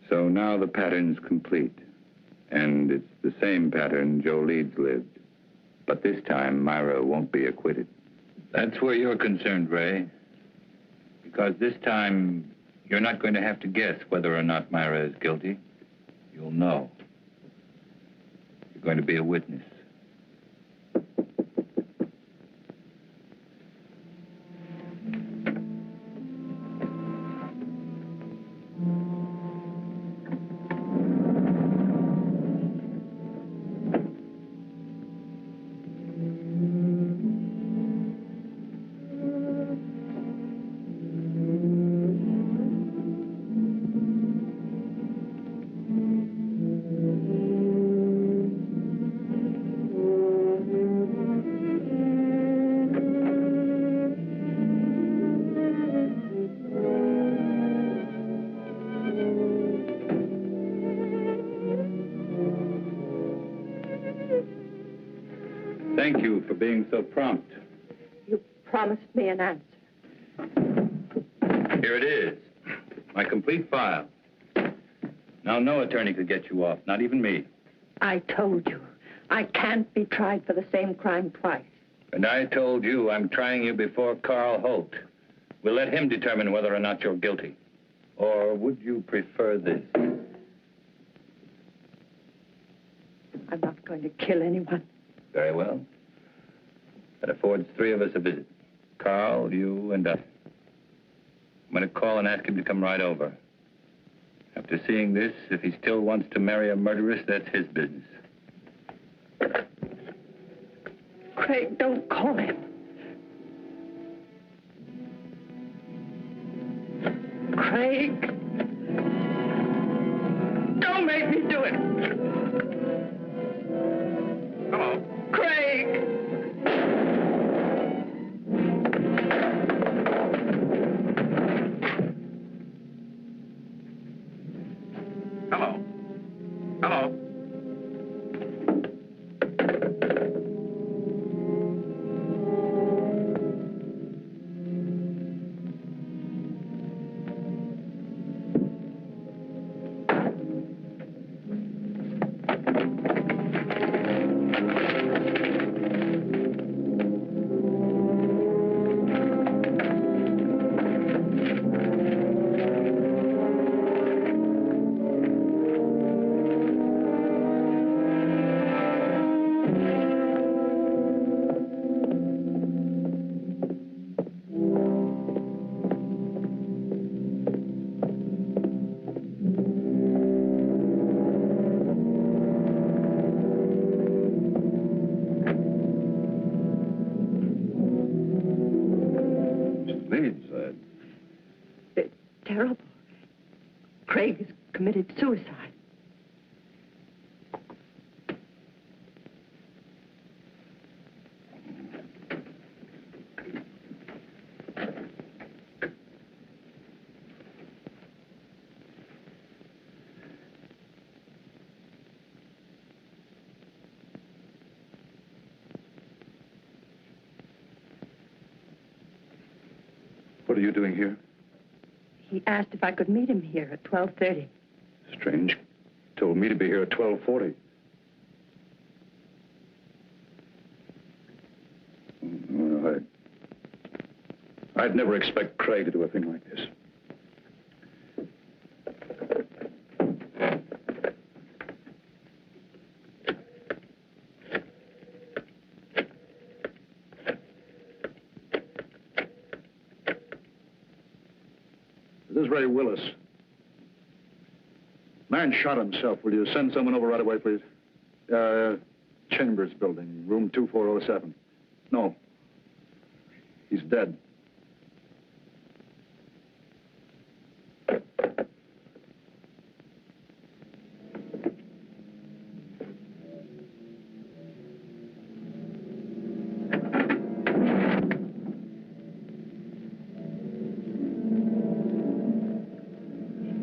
So now the pattern's complete, and it's the same pattern Joe Leeds lived. But this time, Myra won't be acquitted. That's where you're concerned, Ray. Because this time, you're not going to have to guess whether or not Myra is guilty. You'll know. You're going to be a witness. being so prompt. You promised me an answer. Here it is. My complete file. Now, no attorney could get you off, not even me. I told you, I can't be tried for the same crime twice. And I told you I'm trying you before Carl Holt. We'll let him determine whether or not you're guilty. Or would you prefer this? I'm not going to kill anyone. Very well. That affords three of us a visit. Carl, you, and I. I'm going to call and ask him to come right over. After seeing this, if he still wants to marry a murderess, that's his business. Craig, don't call him. Craig. Don't make me do it. Hello. Craig. Hello. Hello. Terrible. Craig has committed suicide. What are you doing here? He asked if I could meet him here at 12:30. Strange. Told me to be here at 12:40. Well, I'd never expect Craig to do a thing like this. This is Ray Willis. Man shot himself. Will you send someone over right away, please? Chambers building, room 2407. No. He's dead.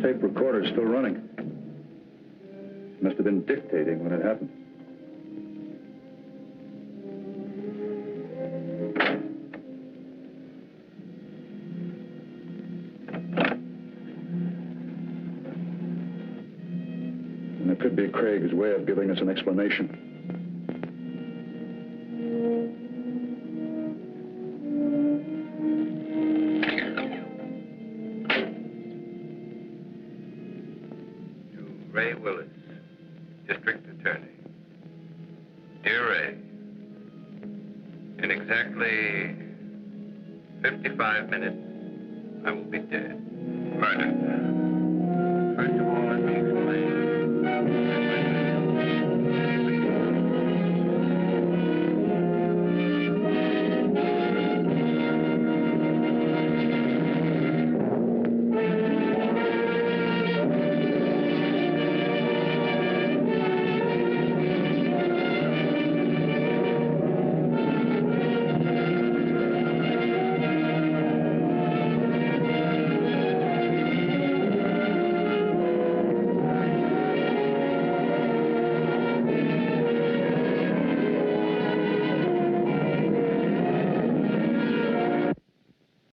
Tape recorder's still running. Must have been dictating when it happened. And it could be Craig's way of giving us an explanation. Ray Willis, District Attorney. Dear Ray, in exactly 55 minutes, I will be dead.